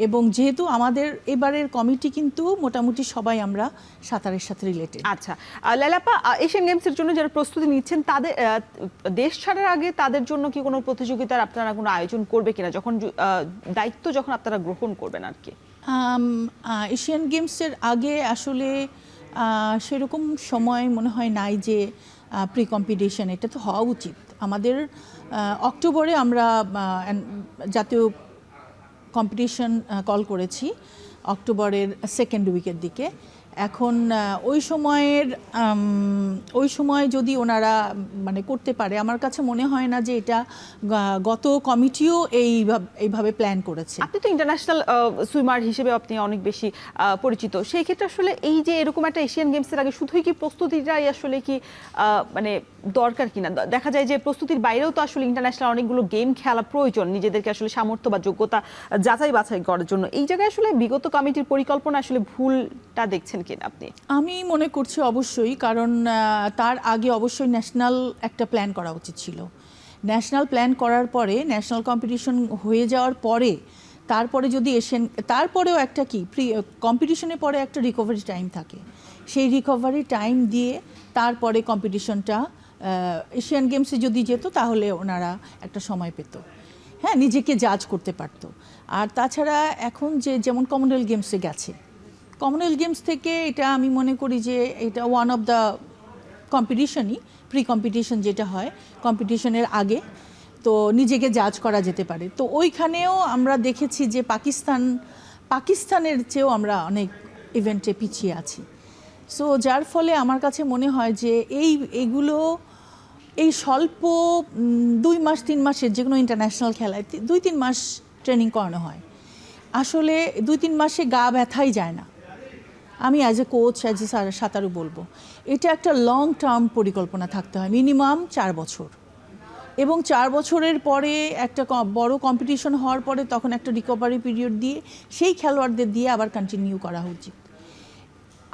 এবং যেহেতু আমাদের এবারের কমিটি কিন্তু মোটামুটি সবাই আমরা সাঁতারের সাথে রিলেটেড। আচ্ছা, লালাপা, এশিয়ান গেমসের জন্য যারা প্রস্তুতি নিচ্ছেন তাদের দেশ ছাড়ার আগে তাদের জন্য কি কোনো প্রতিযোগিতার আপনারা কোনো আয়োজন করবে কিনা, যখন দায়িত্ব যখন আপনারা গ্রহণ করবেন আর কি? এশিয়ান গেমসের আগে আসলে সেরকম সময় মনে হয় নাই যে প্রি কম্পিটিশন, এটা তো হওয়া উচিত আমাদের। অক্টোবরে আমরা জাতীয় কম্পিটিশন কল করেছি অক্টোবরের সেকেন্ড উইকের দিকে। এখন ওই সময় যদি ওনারা মানে করতে পারে, আমার কাছে মনে হয় না যে এটা গত কমিটিও এইভাবে প্ল্যান করেছে। আপনি তো ইন্টারন্যাশনাল সুইমার হিসেবে আপনি অনেক বেশি পরিচিত, সেই ক্ষেত্রে আসলে এই যে এরকম একটা এশিয়ান গেমসের আগে শুধুই কি প্রস্তুতিটাই আসলে কি মানে দরকার কিনা? দেখা যায় যে প্রস্তুতির বাইরেও তো আসলে ইন্টারন্যাশনাল অনেকগুলো গেম খেলা প্রয়োজন নিজেদেরকে আসলে সামর্থ্য বা যোগ্যতা যাচাই বাছাই করার জন্য। এই জায়গায় আসলে বিগত কমিটির পরিকল্পনা আসলে ভুলটা দেখছেন কিনা আপনি? আমি মনে করছি অবশ্যই, কারণ তার আগে অবশ্যই ন্যাশনাল একটা প্ল্যান করা উচিত ছিল। ন্যাশনাল প্ল্যান করার পরে, ন্যাশনাল কম্পিটিশন হয়ে যাওয়ার পরে, তারপরে যদি তারপরেও একটা কি কম্পিটিশনের পরে একটা রিকভারি টাইম থাকে, সেই রিকভারি টাইম দিয়ে তারপরে কম্পিটিশনটা এশিয়ান গেমসে যদি যেত তাহলে ওনারা একটা সময় পেত, হ্যাঁ, নিজেকে জাজ করতে পারত। আর তাছাড়া এখন যেমন কমনওয়েলথ গেমসে গেছে, কমনওয়েলথ গেমস থেকে এটা আমি মনে করি যে এটা ওয়ান অফ দ্য কম্পিটিশনই, প্রি কম্পিটিশন যেটা হয় কম্পিটিশনের আগে, তো নিজেকে জাজ করা যেতে পারে। তো ওইখানেও আমরা দেখেছি যে পাকিস্তানের চেয়েও আমরা অনেক ইভেন্টে পিছিয়ে আছি। সো যার ফলে আমার কাছে মনে হয় যে এইগুলো এই স্বল্প 2 মাস 3 মাসের যে কোনো ইন্টারন্যাশনাল খেলায় 2-3 মাস ট্রেনিং করানো হয়, আসলে 2-3 মাসে গা ব্যথাই যায় না। আমি as a coach, as a সাঁতারু বলবো এটা একটা লং টার্ম পরিকল্পনা থাকতে হয়, মিনিমাম 4 বছর। এবং 4 বছরের পরে একটা বড় কম্পিটিশন হওয়ার পরে তখন একটা রিকভারি পিরিয়ড দিয়ে সেই খেলোয়াড়দের দিয়ে আবার কন্টিনিউ করা উচিত।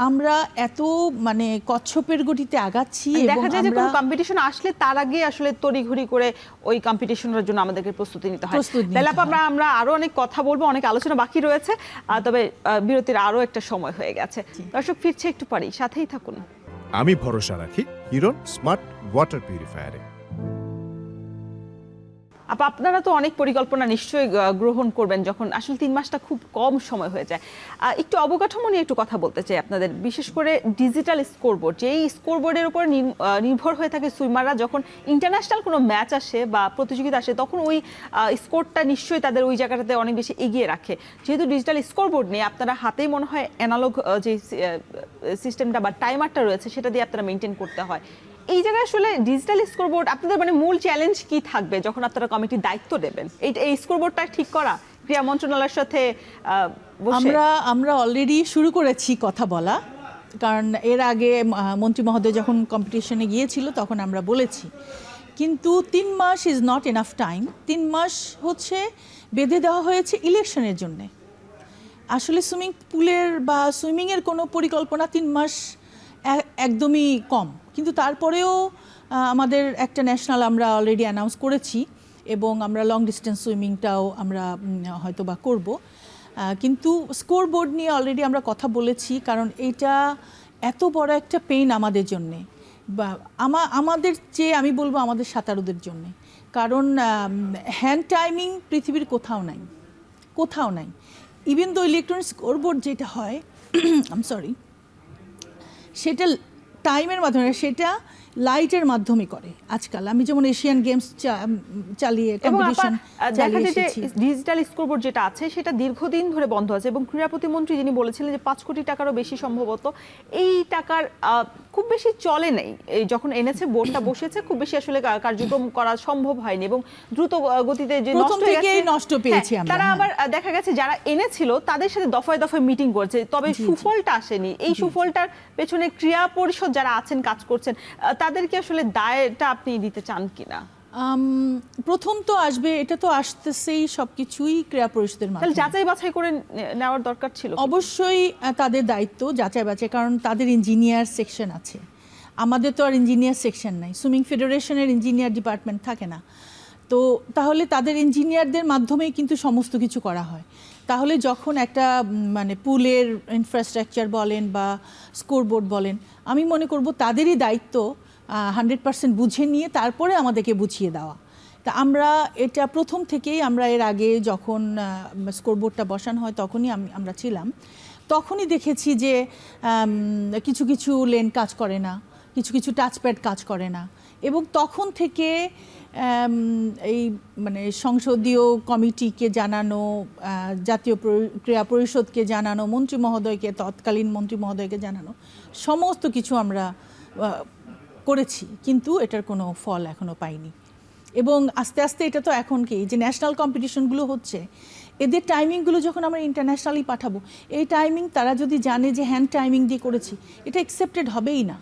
আমরা এত মানে কচ্ছপের গতিতে আগাচ্ছি, দেখা যায় যে কোনো কম্পিটিশন আসলে তার আগে আসলে তড়িঘড়ি করে ওই কম্পিটিশনের জন্য আমাদেরকে প্রস্তুতি নিতে হয়। লালাপা, আমরা আরো অনেক কথা বলবো, অনেক আলোচনা বাকি রয়েছে, তবে বিরতির আরো একটা সময় হয়ে গেছে। দর্শক ফিরছে একটু পরেই, সাথেই থাকুন। আমি ভরসা রাখি হিরন স্মার্ট ওয়াটার পিউরিফায়ারে। আপনারা তো অনেক পরিকল্পনা নিশ্চয়ই গ্রহণ করবেন যখন আসলে 3 মাসটা খুব কম সময় হয়ে যায়। একটু অবকাঠামো নিয়ে একটু কথা বলতে চাই আপনাদের, বিশেষ করে ডিজিটাল স্কোরবোর্ড, যেই স্কোরবোর্ডের উপর নির্ভর হয়ে থাকে সুইমাররা। যখন ইন্টারন্যাশনাল কোনো ম্যাচ আসে বা প্রতিযোগিতা আসে তখন ওই স্কোরটা নিশ্চয়ই তাদের ওই জায়গাটাতে অনেক বেশি এগিয়ে রাখে। যেহেতু ডিজিটাল স্কোরবোর্ড নিয়ে আপনারা হাতেই মনে হয় অ্যানালগ যে সিস্টেমটা বা টাইমারটা রয়েছে সেটা দিয়ে আপনারা মেনটেন করতে হয়। এই জায়গায় আসলে ডিজিটাল স্কোরবোর্ড আপনাদের মানে মূল চ্যালেঞ্জ কি থাকবে যখন আপনারা কমিটির দায়িত্ব দেবেন? এই স্কোরবোর্ডটা ঠিক করা ক্রীড়া মন্ত্রণালয়ের সাথে আমরা অলরেডি শুরু করেছি কথা বলা, কারণ এর আগে মন্ত্রী মহোদয় যখন কম্পিটিশনে গিয়েছিল তখন আমরা বলেছি, কিন্তু 3 much is not enough time. 3 মাস হচ্ছে বেঁধে দেওয়া হয়েছে ইলেকশনের জন্যে। আসলে সুইমিং পুলের বা সুইমিংয়ের কোনো পরিকল্পনা 3 মাস একদমই কম, কিন্তু তারপরেও আমাদের একটা ন্যাশনাল আমরা অলরেডি অ্যানাউন্স করেছি এবং আমরা লং ডিস্টেন্স সুইমিংটাও আমরা হয়তো বা করবো। কিন্তু স্কোরবোর্ড নিয়ে অলরেডি আমরা কথা বলেছি, কারণ এটা এত বড় একটা পেইন আমাদের জন্যে, বা আমাদের চেয়ে আমি বলবো আমাদের সাঁতারুদের জন্যে, কারণ হ্যান্ড টাইমিং পৃথিবীর কোথাও নাই। ইভেন দ্য ইলেকট্রনিক স্কোরবোর্ড যেটা হয় সেটা টাইমের মাধ্যমে, সেটা লাইটের মাধ্যমে করে আজকাল। আমি যেমন এশিয়ান গেমস চালিয়ে কম্পিটিশন দেখা যায় যে ডিজিটাল স্কোরবোর্ড যেটা আছে সেটা দীর্ঘদিন ধরে বন্ধ আছে এবং ক্রীড়া প্রতিমন্ত্রী যিনি বলেছিলেন যে 5 কোটি টাকারও বেশি সম্ভবত এই টাকার খুব বেশি চলে নেই। এই যখন এনেছে বোর্ডটা বসেছে খুব বেশি আসলে কার্যক্রম করা সম্ভব হয়নি এবং দ্রুত গতিতে যে নষ্ট পেয়েছি আমরা। তারা আবার দেখা গেছে যারা এনেছিল তাদের সাথে দফায় দফায় মিটিং করছে, তবে সুফলটা আসেনি। এই সুফলটার পেছনে ক্রীড়া পরিষদ যারা আছেন কাজ করছেন তাদেরকে আসলে দায়টা আপনি দিতে চান কিনা? প্রথম তো আসবে, এটা তো আসতেছেই, সবকিছুই ক্রীড়া পরিষদের মাধ্যমে যাচাই বাছাই করে নেওয়ার দরকার ছিল। অবশ্যই তাদের দায়িত্ব যাচাই বাছাই, কারণ তাদের ইঞ্জিনিয়ার সেকশন আছে। আমাদের তো আর ইঞ্জিনিয়ার সেকশন নাই, সুইমিং ফেডারেশনের ইঞ্জিনিয়ার ডিপার্টমেন্ট থাকে না। তো তাহলে তাদের ইঞ্জিনিয়ারদের মাধ্যমেই কিন্তু সমস্ত কিছু করা হয়। তাহলে যখন একটা মানে পুলের ইনফ্রাস্ট্রাকচার বলেন বা স্কোরবোর্ড বলেন, আমি মনে করব তাদেরই দায়িত্ব 100% বুঝে নিয়ে তারপরে আমাদেরকে বুঝিয়ে দেওয়া। তা আমরা এটা প্রথম থেকেই, আমরা এর আগে যখন স্কোরবোর্ডটা বসানো হয় তখনই আমরা ছিলাম, তখনই দেখেছি যে কিছু কিছু লেন কাজ করে না, কিছু কিছু টাচপ্যাড কাজ করে না, এবং তখন থেকে এই মানে সংসদীয় কমিটিকে জানানো, জাতীয় ক্রীড়া পরিষদকে জানানো, মন্ত্রী মহোদয়কে, তৎকালীন মন্ত্রী মহোদয়কে জানানো, সমস্ত কিছু আমরা করেছি, কিন্তু এটার কোনো ফল এখনো পাইনি। এবং আস্তে আস্তে এটা তো এখন কি যে ন্যাশনাল কম্পিটিশনগুলো হচ্ছে, এদের টাইমিংগুলো যখন আমরা ইন্টারন্যাশনালি পাঠাবো, এই টাইমিং তারা যদি জানে যে হ্যান্ড টাইমিং দিয়ে করেছি, এটা অ্যাকসেপ্টেড হবেই না।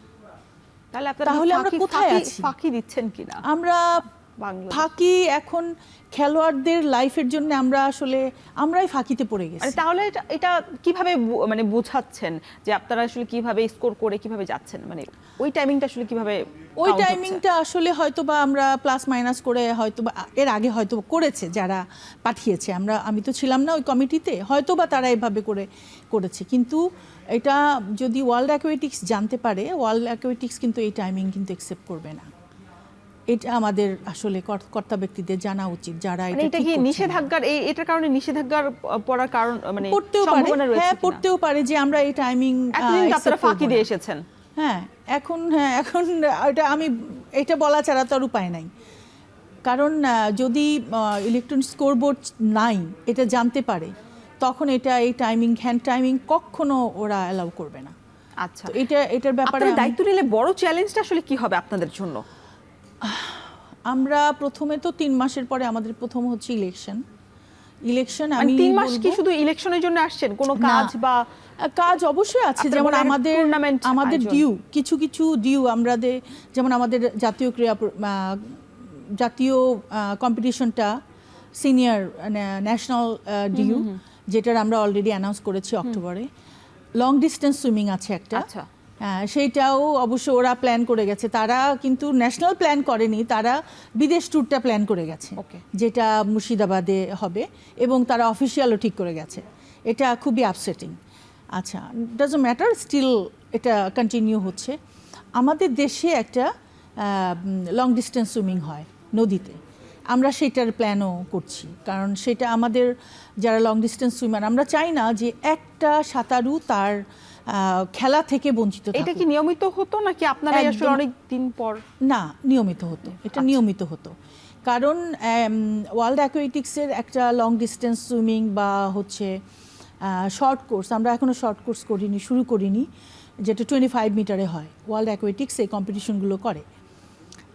তাহলে আমরা কোথায় আছি? ফাঁকি দিচ্ছেন কিনা আমরা ফাঁকি এখন খেলোয়াড়দের লাইফের জন্য আমরা আসলে আমরাই ফাঁকিতে পড়ে গেছি। তাহলে এটা কিভাবে মানে বোঝাচ্ছেন যে আপনারা আসলে কিভাবে স্কোর করে কিভাবে যাচ্ছেন, মানে ওই টাইমিংটা আসলে কিভাবে? ওই টাইমিংটা আসলে হয়তো বা আমরা প্লাস মাইনাস করে হয়তো বা এর আগে হয়তো করেছে যারা পাঠিয়েছে, আমি তো ছিলাম না ওই কমিটিতে, হয়তো বা তারা এভাবে করেছে, কিন্তু এটা যদি ওয়ার্ল্ড অ্যাকুয়েটিক্স জানতে পারে, ওয়ার্ল্ড অ্যাকুয়েটিক্স কিন্তু এই টাইমিং কিন্তু অ্যাকসেপ্ট করবে না। এটা আমাদের আসলে কর্তা ব্যক্তিদের জানা উচিত, যারা এটা কি নিষেধাজ্ঞার, এটার কারণে নিষেধাজ্ঞার পড়ার কারণ মানে পড়তেও পারে, হ্যাঁ পড়তেও পারে যে আমরা এই টাইমিং আপনারা ফাঁকি দিয়ে এসেছেন। হ্যাঁ এখন এটা বলা ছাড়া তো আর উপায় নাই, কারণ যদি ইলেকট্রনিক স্কোরবোর্ড নাই এটা জানতে পারে, তখন এই টাইমিং, হ্যান্ড টাইমিং কখনো ওরা অ্যালাউ করবে না। আচ্ছা, এটার ব্যাপারে দায়িত্ব নিলে বড় চ্যালেঞ্জটা আসলে কি হবে আপনাদের জন্য? আমরা প্রথমে তো 3 মাসের পরে আমাদের প্রথম হচ্ছে ইলেকশন। আমি 3 মাস কি শুধু ইলেকশনের জন্য আসছেন? কোনো কাজ বা কাজ অবশ্যই আছে, যেমন আমাদের ডিউ, কিছু কিছু ডিউ আমাদের, যেমন আমাদের জাতীয় কম্পিটিশনটা সিনিয়র ন্যাশনাল ডিউ, যেটার আমরা অলরেডি অ্যানাউন্স করেছি অক্টোবরে। লং ডিস্টেন্স সুইমিং আছে একটা, সেইটাও অবশ্য ওরা প্ল্যান করে গেছে। তারা কিন্তু ন্যাশনাল প্ল্যান করেনি, তারা বিদেশ ট্যুরটা প্ল্যান করে গেছে, যেটা মুর্শিদাবাদে হবে, এবং তারা অফিসিয়ালও ঠিক করে গেছে। এটা খুবই আপসেটিং। আচ্ছা, ডাজন্ট ম্যাটার, স্টিল এটা কন্টিনিউ হচ্ছে। আমাদের দেশে একটা লং ডিস্টেন্স সুইমিং হয় নদীতে, আমরা সেটার প্ল্যানও করছি, কারণ সেটা আমাদের যারা লং ডিস্টেন্স সুইমার, আমরা চাই না যে একটা সাঁতারু তার খেলা থেকে বঞ্চিত থাকে। এটা কি নিয়মিত হতো নাকি আপনারা আসলে অনেক দিন পর? না, নিয়মিত হতো, এটা নিয়মিত হতো, কারণ ওয়ার্ল্ড অ্যাকুয়েটিক্সের একটা লং ডিস্টেন্স সুইমিং বা হচ্ছে শর্ট কোর্স, আমরা এখনো শর্ট কোর্স শুরু করিনি, যেটা 25 মিটারে হয়। ওয়ার্ল্ড অ্যাকুয়েটিক্স এই কম্পিটিশনগুলো করে,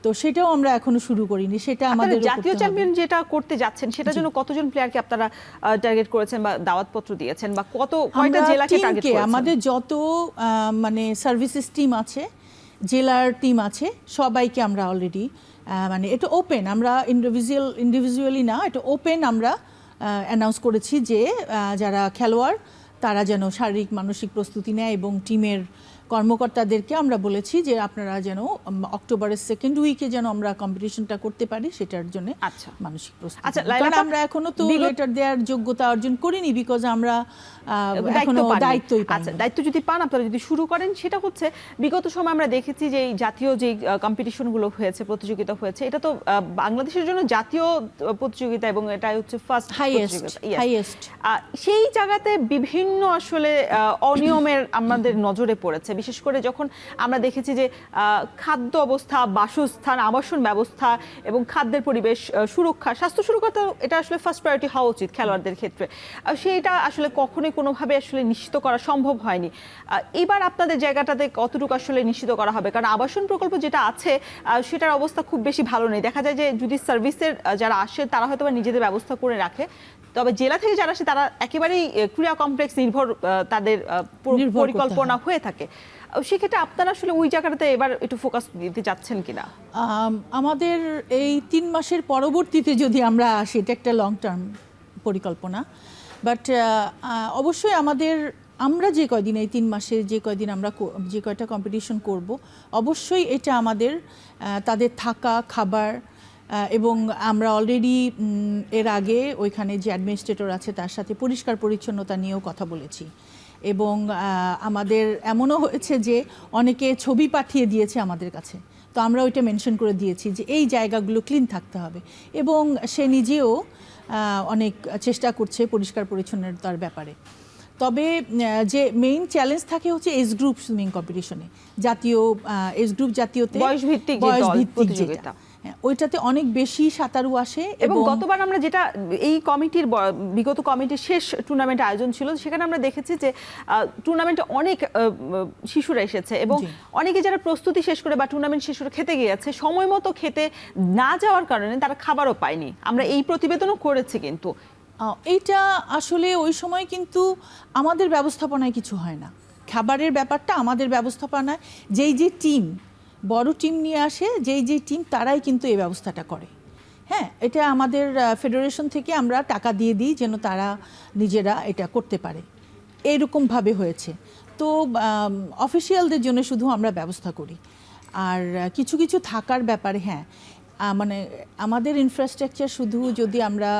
তো সেটাও আমরা এখনো শুরু করিনি। সেটা আমাদের জাতীয় চ্যাম্পিয়ন যেটা করতে যাচ্ছেন, সেটার জন্য কতজন প্লেয়ারকে আপনারা টার্গেট করেছেন বা দাওয়াতপত্র দিয়েছেন, বা কয়টা জেলাকে টার্গেট করেছেন? আমাদের যত মানে সার্ভিসেস টিম আছে, জেলার টিম আছে, সবাইকে আমরা অলরেডি মানে এটা ওপেন, আমরা ইন্ডিভিজুয়ালি না, এটা ওপেন আমরা অ্যানাউন্স করেছি যে যারা খেলোয়াড় তারা যেন শারীরিক মানসিক প্রস্তুতি নেয়, এবং টিমের কর্মকর্তাদেরকে আমরা বলেছি যে আপনারা যেন অক্টোবরের 2nd উইকে যেন আমরা কম্পিটিশনটা করতে পারি, সেটার জন্য মানসিক প্রস্তুতি। কারণ আমরা এখনো তো লেটার দেওয়ার যোগ্যতা অর্জন করিনি, বিকজ আমরা এখনো দায়িত্বই পাই। আচ্ছা, দায়িত্ব যদি পান, আপনারা যদি শুরু করেন, সেটা হচ্ছে বিগত সময় আমরা দেখেছি যে জাতীয় যে কম্পিটিশনগুলো হয়েছে, প্রতিযোগিতা হয়েছে, এটা তো বাংলাদেশের জন্য জাতীয় প্রতিযোগিতা, এবং এটাই হচ্ছে ফার্স্ট হাইয়েস্ট। সেই জায়গাতে বিভিন্ন আসলে অনিয়মের আমাদের নজরে পড়েছে, বিশেষ করে যখন আমরা দেখেছি যে খাদ্য অবস্থা, বাসস্থান, আবাসন ব্যবস্থা এবং খাদ্যের পরিবেশ, সুরক্ষা, স্বাস্থ্য সুরক্ষা, এটা আসলে ফার্স্ট প্রায়োরিটি হওয়া উচিত খেলোয়াড়দের ক্ষেত্রে। সেইটা আসলে কখনোই কোনোভাবে আসলে নিশ্চিত করা সম্ভব হয়নি। এবার আপনাদের জায়গাটাতে কতটুকু আসলে নিশ্চিত করা হবে? কারণ আবাসন প্রকল্প যেটা আছে সেটার অবস্থা খুব বেশি ভালো নেই। দেখা যায় যে যদি সার্ভিসের যারা আসে তারা হয়তো নিজেদের ব্যবস্থা করে রাখে, তবে জেলা থেকে যারা আসে তারা একেবারেই ক্রীড়া কমপ্লেক্স নির্ভর তাদের পরিকল্পনা হয়ে থাকে। সেক্ষেত্রে আপনারা আসলে ওই জায়গাটাতে এবার একটু ফোকাস দিতে যাচ্ছেন কিনা? আমাদের এই 3 মাসের পরবর্তীতে যদি আমরা আসি, এটা একটা লং টার্ম পরিকল্পনা, বাট অবশ্যই আমাদের আমরা যে কয়দিন এই 3 মাসে যে কয়দিন আমরা যে কয়টা কম্পিটিশন করব, অবশ্যই এটা আমাদের তাদের থাকা, খাবার এবং আমরা অলরেডি এর আগে ওইখানে যে অ্যাডমিনিস্ট্রেটর আছে তার সাথে পরিষ্কার পরিচ্ছন্নতা নিয়েও কথা বলেছি। এবং আমাদের এমনও হয়েছে যে অনেকে ছবি পাঠিয়ে দিয়েছে আমাদের কাছে, তো আমরা ওইটা মেনশন করে দিয়েছি যে এই জায়গাগুলো ক্লিন থাকতে হবে। এবং সে নিজেও অনেক চেষ্টা করছে পরিষ্কার পরিচ্ছন্নতার ব্যাপারে। তবে যে মেইন চ্যালেঞ্জ থাকে হচ্ছে এজ গ্রুপ সুইমিং কম্পিটিশনে, জাতীয় এজ গ্রুপ জাতীয়তে বয়সভিত্তিক প্রতিযোগিতা, ওইটাতে অনেক বেশি সাঁতারু আসে। এবং গতবার আমরা যেটা এই কমিটির বিগত কমিটির শেষ টুর্নামেন্ট আয়োজন ছিল, সেখানে আমরা দেখেছি যে টুর্নামেন্টে অনেক শিশুরা এসেছে এবং অনেকে যারা প্রস্তুতি শেষ করে বা টুর্নামেন্ট শেষ করে খেতে গিয়েছে, সময় মতো খেতে না যাওয়ার কারণে তারা খাবারও পায়নি। আমরা এই প্রতিবেদনও করেছি। কিন্তু এইটা আসলে ওই সময় কিন্তু আমাদের ব্যবস্থাপনায় কিছু হয় না। খাবারের ব্যাপারটা আমাদের ব্যবস্থাপনায় যেই যে টিম বড় টিম নিয়ে আসে, যেই টিম তারাই কিন্তু এই ব্যবস্থাটা করে। হ্যাঁ, এটা আমাদের ফেডারেশন থেকে আমরা টাকা দিয়ে দিই যেন তারা নিজেরা এটা করতে পারে, এইরকমভাবে হয়েছে। তো অফিসিয়ালদের জন্য শুধু আমরা ব্যবস্থা করি। আর কিছু কিছু থাকার ব্যাপারে হ্যাঁ, মানে আমাদের ইনফ্রাস্ট্রাকচার শুধু যদি আমরা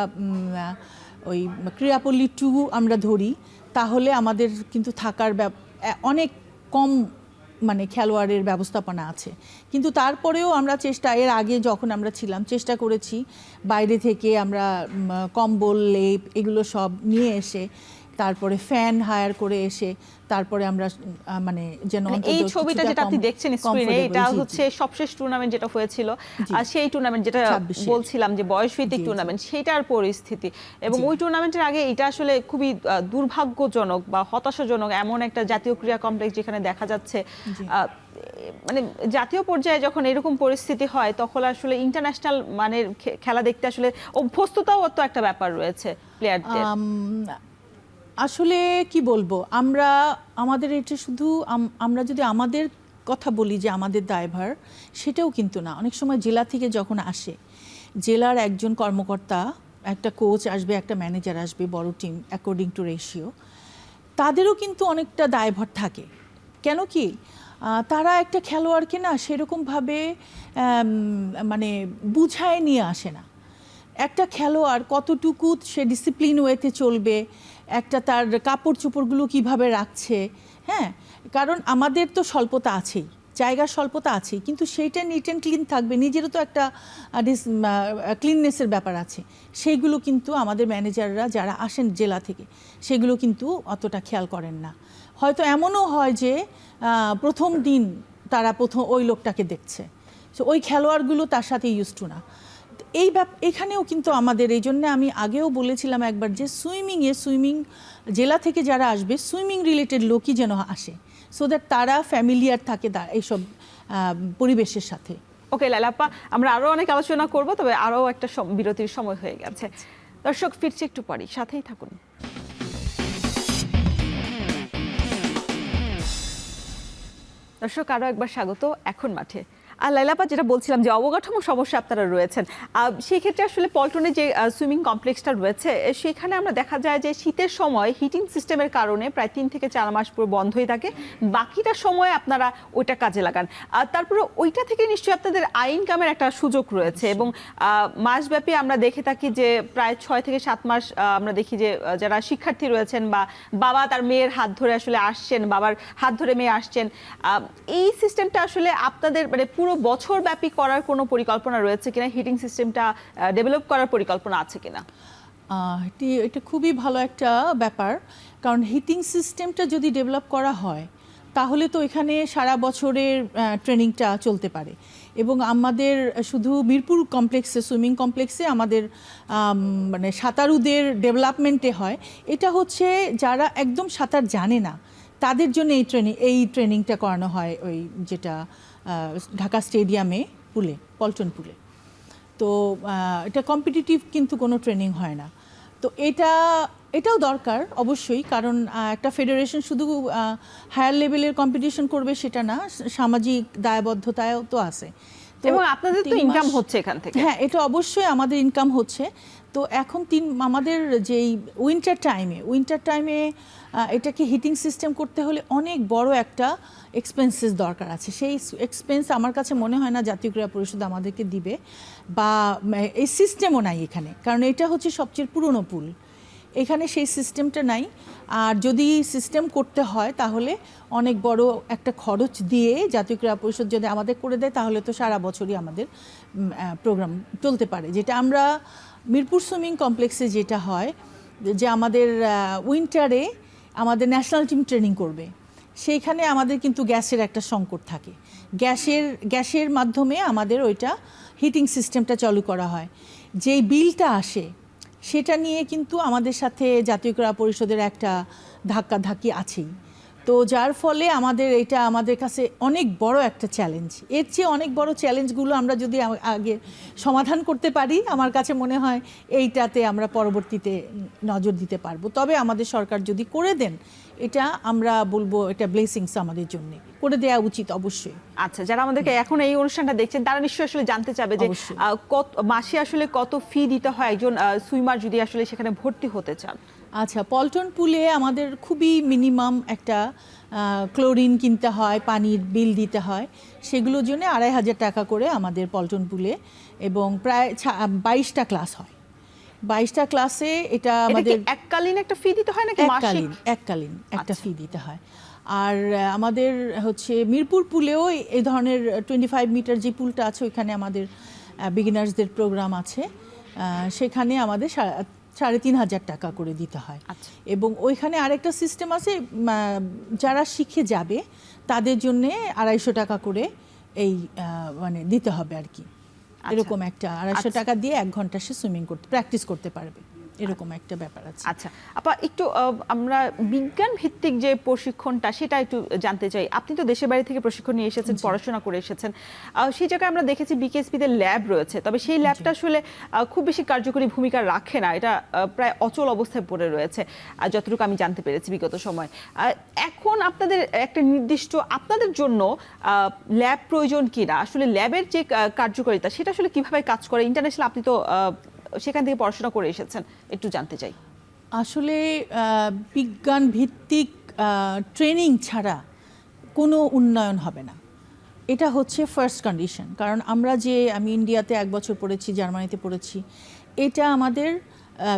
ওই ক্রীড়াপল্লী 2 আমরা ধরি, তাহলে আমাদের কিন্তু থাকার অনেক কম মানে খেলোয়াড়ের ব্যবস্থাপনা আছে। কিন্তু তারপরেও আমরা এর আগে যখন আমরা ছিলাম চেষ্টা করেছি বাইরে থেকে আমরা কম্বল, লেপ এগুলো সব নিয়ে এসে, তারপরে ফ্যান হায়ার করে এসে তারপরে আমরা মানে যেন এই ছবিটা যেটা আপনি দেখছেন স্ক্রিনে, এটা হচ্ছে সবশেষ টুর্নামেন্ট যেটা হয়েছিল, আর সেই টুর্নামেন্ট যেটা বলছিলাম যে বয়সভিত্তিক টুর্নামেন্ট, সেটার পরিস্থিতি। এবং ওই টুর্নামেন্টের আগে এটা আসলে খুবই দুর্ভাগ্যজনক বা হতাশাজনক, এমন একটা জাতীয় ক্রীড়া কমপ্লেক্স যেখানে দেখা যাচ্ছে মানে জাতীয় পর্যায়ে যখন এরকম পরিস্থিতি হয়, তখন আসলে ইন্টারন্যাশনাল মানের খেলা দেখতে আসলে অভ্যস্ততাও তো একটা ব্যাপার রয়েছে প্লেয়ারদের। আসলে কি বলবো, আমাদের এটা শুধু আমরা যদি আমাদের কথা বলি যে আমাদের দায়ভার, সেটাও কিন্তু না। অনেক সময় জেলা থেকে যখন আসে, জেলার একজন কর্মকর্তা, একটা কোচ আসবে, একটা ম্যানেজার আসবে, বড় টিম অ্যাকর্ডিং টু রেশিও, তাদেরও কিন্তু অনেকটা দায়ভার থাকে। কেন কি, তারা একটা খেলোয়াড়কে না সেরকমভাবে মানে বুঝায় নিয়ে আসে না। একটা খেলোয়াড় কতটুকু সে ডিসিপ্লিন ওয়েতে চলবে, একটা তার কাপড় চোপড়গুলো কীভাবে রাখছে, হ্যাঁ, কারণ আমাদের তো স্বল্পতা আছেই, জায়গার স্বল্পতা আছেই, কিন্তু সেইটা নিট অ্যান্ড ক্লিন থাকবে, নিজেরও তো একটা ক্লিননেসের ব্যাপার আছে। সেইগুলো কিন্তু আমাদের ম্যানেজাররা যারা আসেন জেলা থেকে, সেগুলো কিন্তু অতটা খেয়াল করেন না। হয়তো এমনও হয় যে প্রথম দিন তারা ওই লোকটাকে দেখছে, সো ওই খেলোয়াড়গুলো তার সাথে ইউজ টু না। এখানেও কিন্তু আমাদের, এই জন্য আমি আগেও বলেছিলাম একবার যে সুইমিং জেলা থেকে যারা আসবে, সুইমিং রিলেটেড লোকই যেন আসে, সো দ্যাট তারা ফ্যামিলিয়ার থাকে এইসব পরিবেশের সাথে। ওকে লায়লা আপা, আমরা আরও অনেক আলোচনা করব, তবে আরও একটা বিরতির সময় হয়ে গেছে। দর্শক, ফিরছি একটু পরেই, সাথেই থাকুন। দর্শক, আরও একবার স্বাগত এখন মাঠে। আর লায়লা আপা, যেটা বলছিলাম যে অবকাঠামো সমস্যা আপনারা রয়েছেন, সেই ক্ষেত্রে আসলে পল্টনে যে সুইমিং কমপ্লেক্সটা রয়েছে, সেখানে আমরা দেখা যায় যে শীতের সময় হিটিং সিস্টেমের কারণে প্রায় 3 থেকে 4 মাস পুরো বন্ধই থাকে, বাকিটা সময় আপনারা ওইটা কাজে লাগান। তারপরে ওইটা থেকে নিশ্চয়ই আপনাদের ইনকামের একটা সুযোগ রয়েছে, এবং মাসব্যাপী আমরা দেখে থাকি যে প্রায় 6 থেকে 7 মাস আমরা দেখি যে যারা শিক্ষার্থী রয়েছেন বা বাবা তার মেয়ের হাত ধরে আসলে আসছেন, বাবার হাত ধরে মেয়ে আসছেন, এই সিস্টেমটা আসলে আপনাদের মানে পুরো বছর ব্যাপী করার কোনো পরিকল্পনা রয়েছে কিনা? হিটিং সিস্টেমটা ডেভেলপ করার পরিকল্পনা আছে কিনা? এটা খুবই ভালো একটা ব্যাপার, কারণ হিটিং সিস্টেমটা যদি ডেভেলপ করা হয় তাহলে তো এখানে সারা বছরের ট্রেনিংটা চলতে পারে। এবং আমাদের শুধু মিরপুর কমপ্লেক্সে, সুইমিং কমপ্লেক্সে আমাদের মানে সাঁতারুদের ডেভেলপমেন্টে হয়। এটা হচ্ছে যারা একদম সাঁতার জানে না তাদের জন্য এই ট্রেনিংটা করানো হয়, ওই যেটা ঢাকা স্টেডিয়ামে পল্টন পুলে। তো এটা কম্পিটিটিভ কিন্তু কোনো ট্রেনিং হয় না। তো এটাও দরকার অবশ্যই, কারণ একটা ফেডারেশন শুধু হায়ার লেভেলের কম্পিটিশন করবে সেটা না, সামাজিক দায়বদ্ধতাও তো আছে। এবং আপনাদের তো ইনকাম হচ্ছে এখান থেকে। হ্যাঁ, এটা অবশ্যই আমাদের ইনকাম হচ্ছে। তো এখন আমাদের যেই উইন্টার টাইমে এটাকে হিটিং সিস্টেম করতে হলে অনেক বড় একটা এক্সপেন্সেস দরকার আছে। সেই এক্সপেন্স আমার কাছে মনে হয় না জাতীয় ক্রীড়া পরিষদ আমাদেরকে দিবে, বা এই সিস্টেমও নাই এখানে, কারণ এটা হচ্ছে সবচেয়ে পুরনো পুল, এখানে সেই সিস্টেমটা নাই। আর যদি সিস্টেম করতে হয় তাহলে অনেক বড় একটা খরচ দিয়ে জাতীয় ক্রীড়া পরিষদ যদি আমাদের করে দেয় তাহলে তো সারা বছরই আমাদের প্রোগ্রাম চলতে পারে। যেটা আমরা মিরপুর সুইমিং কমপ্লেক্সে যেটা হয় যে আমাদের উইন্টারে আমাদের ন্যাশনাল টিম ট্রেনিং করবে, সেইখানে আমাদের কিন্তু গ্যাসের একটা সংকট থাকে। গ্যাসের মাধ্যমে আমাদের ওইটা হিটিং সিস্টেমটা চালু করা হয়। যেই বিলটা আসে সেটা নিয়ে কিন্তু আমাদের সাথে জাতীয় ক্রীড়া পরিষদের একটা ধাক্কাধাক্কি আছেই। তো যার ফলে এটা আমাদের কাছে অনেক বড় একটা চ্যালেঞ্জ। এর চেয়ে অনেক বড় চ্যালেঞ্জগুলো আমরা যদি আগে সমাধান করতে পারি, আমার কাছে মনে হয় এইটাতে আমরা পরবর্তীতে নজর দিতে পারবো। তবে আমাদের সরকার যদি করে দেন, এটা আমরা বলবো এটা ব্লেসিংস আমাদের জন্য, করে দেওয়া উচিত অবশ্যই। আচ্ছা, যারা আমাদেরকে এখন এই অনুষ্ঠানটা দেখছেন তারা নিশ্চয়ই আসলে জানতে চাবে যে মাসে আসলে কত ফি দিতে হয় একজন সুইমার যদি আসলে সেখানে ভর্তি হতে চান। আচ্ছা, পল্টন পুলে আমাদের খুবই মিনিমাম একটা ক্লোরিন কিনতে হয়, পানির বিল দিতে হয়, সেগুলোর জন্য 2,500 টাকা করে আমাদের পল্টন পুলে, এবং প্রায় 22টা ক্লাস হয়। 22টা ক্লাসে এটা আমাদের এককালীন একটা ফি দিতে হয় নাকি মাসিক? এককালীন একটা ফি দিতে হয়। আর আমাদের হচ্ছে মিরপুর পুলেও এই ধরনের 25 মিটার যে পুলটা আছে ওইখানে আমাদের বিগিনার্সদের প্রোগ্রাম আছে, সেখানে আমাদের 3,500 টাকা করে দিতে হয়। এবং ওইখানে আরেকটা সিস্টেম আছে, যারা শিখে যাবে তাদের জন্যে 250 টাকা করে এই মানে দিতে হবে আর কি। এরকম একটা 250 টাকা দিয়ে 1 ঘন্টা সে সুইমিং প্র্যাকটিস করতে পারবে, এরকম একটা ব্যাপার আছে। আচ্ছা আপা, একটু আমরা বিজ্ঞান ভিত্তিক যে প্রশিক্ষণটা সেটা একটু জানতে চাই। আপনি তো দেশের বাইরে থেকে প্রশিক্ষণ নিয়ে এসেছেন, পড়াশোনা করে এসেছেন, সেই জায়গায় আমরা দেখেছি বিকেএসপিতে ল্যাব রয়েছে, তবে সেই ল্যাবটা আসলে খুব বেশি কার্যকরী ভূমিকা রাখে না, এটা প্রায় অচল অবস্থায় পড়ে রয়েছে যতটুকু আমি জানতে পেরেছি বিগত সময়। এখন আপনাদের একটা নির্দিষ্ট আপনাদের জন্য ল্যাব প্রয়োজন কিনা, আসলে ল্যাবের যে কার্যকারিতা সেটা আসলে কিভাবে কাজ করে, ইন্টারন্যাশনাল আপনি তো সেখান থেকে পড়াশোনা করে এসেছেন, একটু জানতে চাই। আসলে বিজ্ঞান ভিত্তিক ট্রেনিং ছাড়া কোনো উন্নয়ন হবে না, এটা হচ্ছে ফার্স্ট কন্ডিশন। কারণ আমি ইন্ডিয়াতে 1 বছর পড়েছি, জার্মানিতে পড়েছি, এটা আমাদের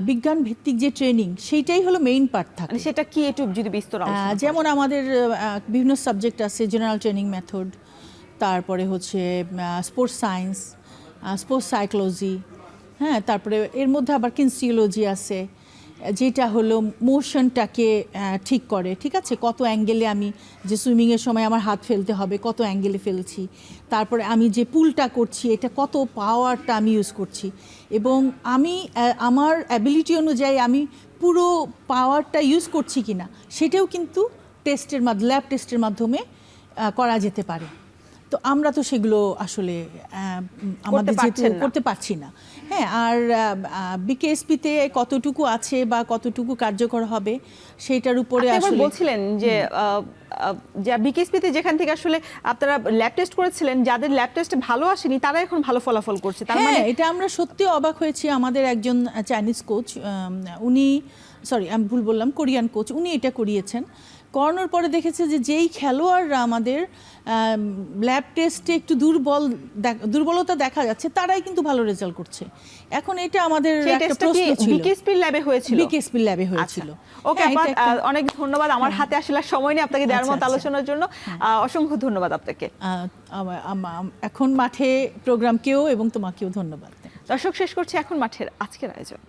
বিজ্ঞান ভিত্তিক যে ট্রেনিং সেইটাই হলো মেইন পার্ট থাকে। সেটা কি একটু যদি বিস্তার? যেমন আমাদের বিভিন্ন সাবজেক্ট আছে, জেনারেল ট্রেনিং মেথড, তারপরে হচ্ছে স্পোর্টস সায়েন্স, স্পোর্টস সাইকোলজি, হ্যাঁ, তারপরে এর মধ্যে আবার কিনসিওলজি আছে, যেটা হলো মোশনটাকে ঠিক করে, ঠিক আছে, কত অ্যাঙ্গেলে আমি যে সুইমিংয়ের সময় আমার হাত ফেলতে হবে, কত অ্যাঙ্গেলে ফেলছি, তারপরে আমি যে পুলটা করছি এটা কত পাওয়ারটা আমি ইউজ করছি, এবং আমি আমার অ্যাবিলিটি অনুযায়ী আমি পুরো পাওয়ারটা ইউজ করছি কি না সেটাও কিন্তু ল্যাব টেস্টের মাধ্যমে করা যেতে পারে। তো আমরা তো সেগুলো আসলে আমাদের যেহেতু করতে পারছি না, হ্যাঁ, আর বিকেএসপিতে কতটুকু আছে বা কতটুকু কার্যকর হবে সেটার উপরে আসলে বলছিলেন যে বিকেএসপিতে যেখান থেকে আসলে আপনারা ল্যাব টেস্ট করেছিলেন, যাদের ল্যাব টেস্টে ভালো আসেনি তারা এখন ভালো ফলাফল করছে, তার মানে এটা আমরা সত্যি অবাক হয়েছি। আমাদের একজন চাইনিজ কোচ, আমি ভুল বললাম, কোরিয়ান কোচ, উনি এটা করিয়েছেন, করানোর পরে দেখেছে যে যেই খেলোয়াড়রা আমাদের ল্যাব টেস্টে একটু দুর্বলতা দেখা যাচ্ছে তারাই কিন্তু ভালো রেজাল্ট করছে। এখন এটা আমাদের একটা প্রশ্ন ছিল, বিকেএসপির ল্যাবে হয়েছিল। ওকে, অনেক ধন্যবাদ। আমার হাতে আসলে সময় নেই আপনাকে দেওয়ার মতো আলোচনার জন্য, অসংখ্য ধন্যবাদ আপনাকে। এখন মাঠে প্রোগ্রামকেও এবং তোমাকেও ধন্যবাদ। দর্শক, শেষ করছি এখন মাঠের আজকের আয়োজন।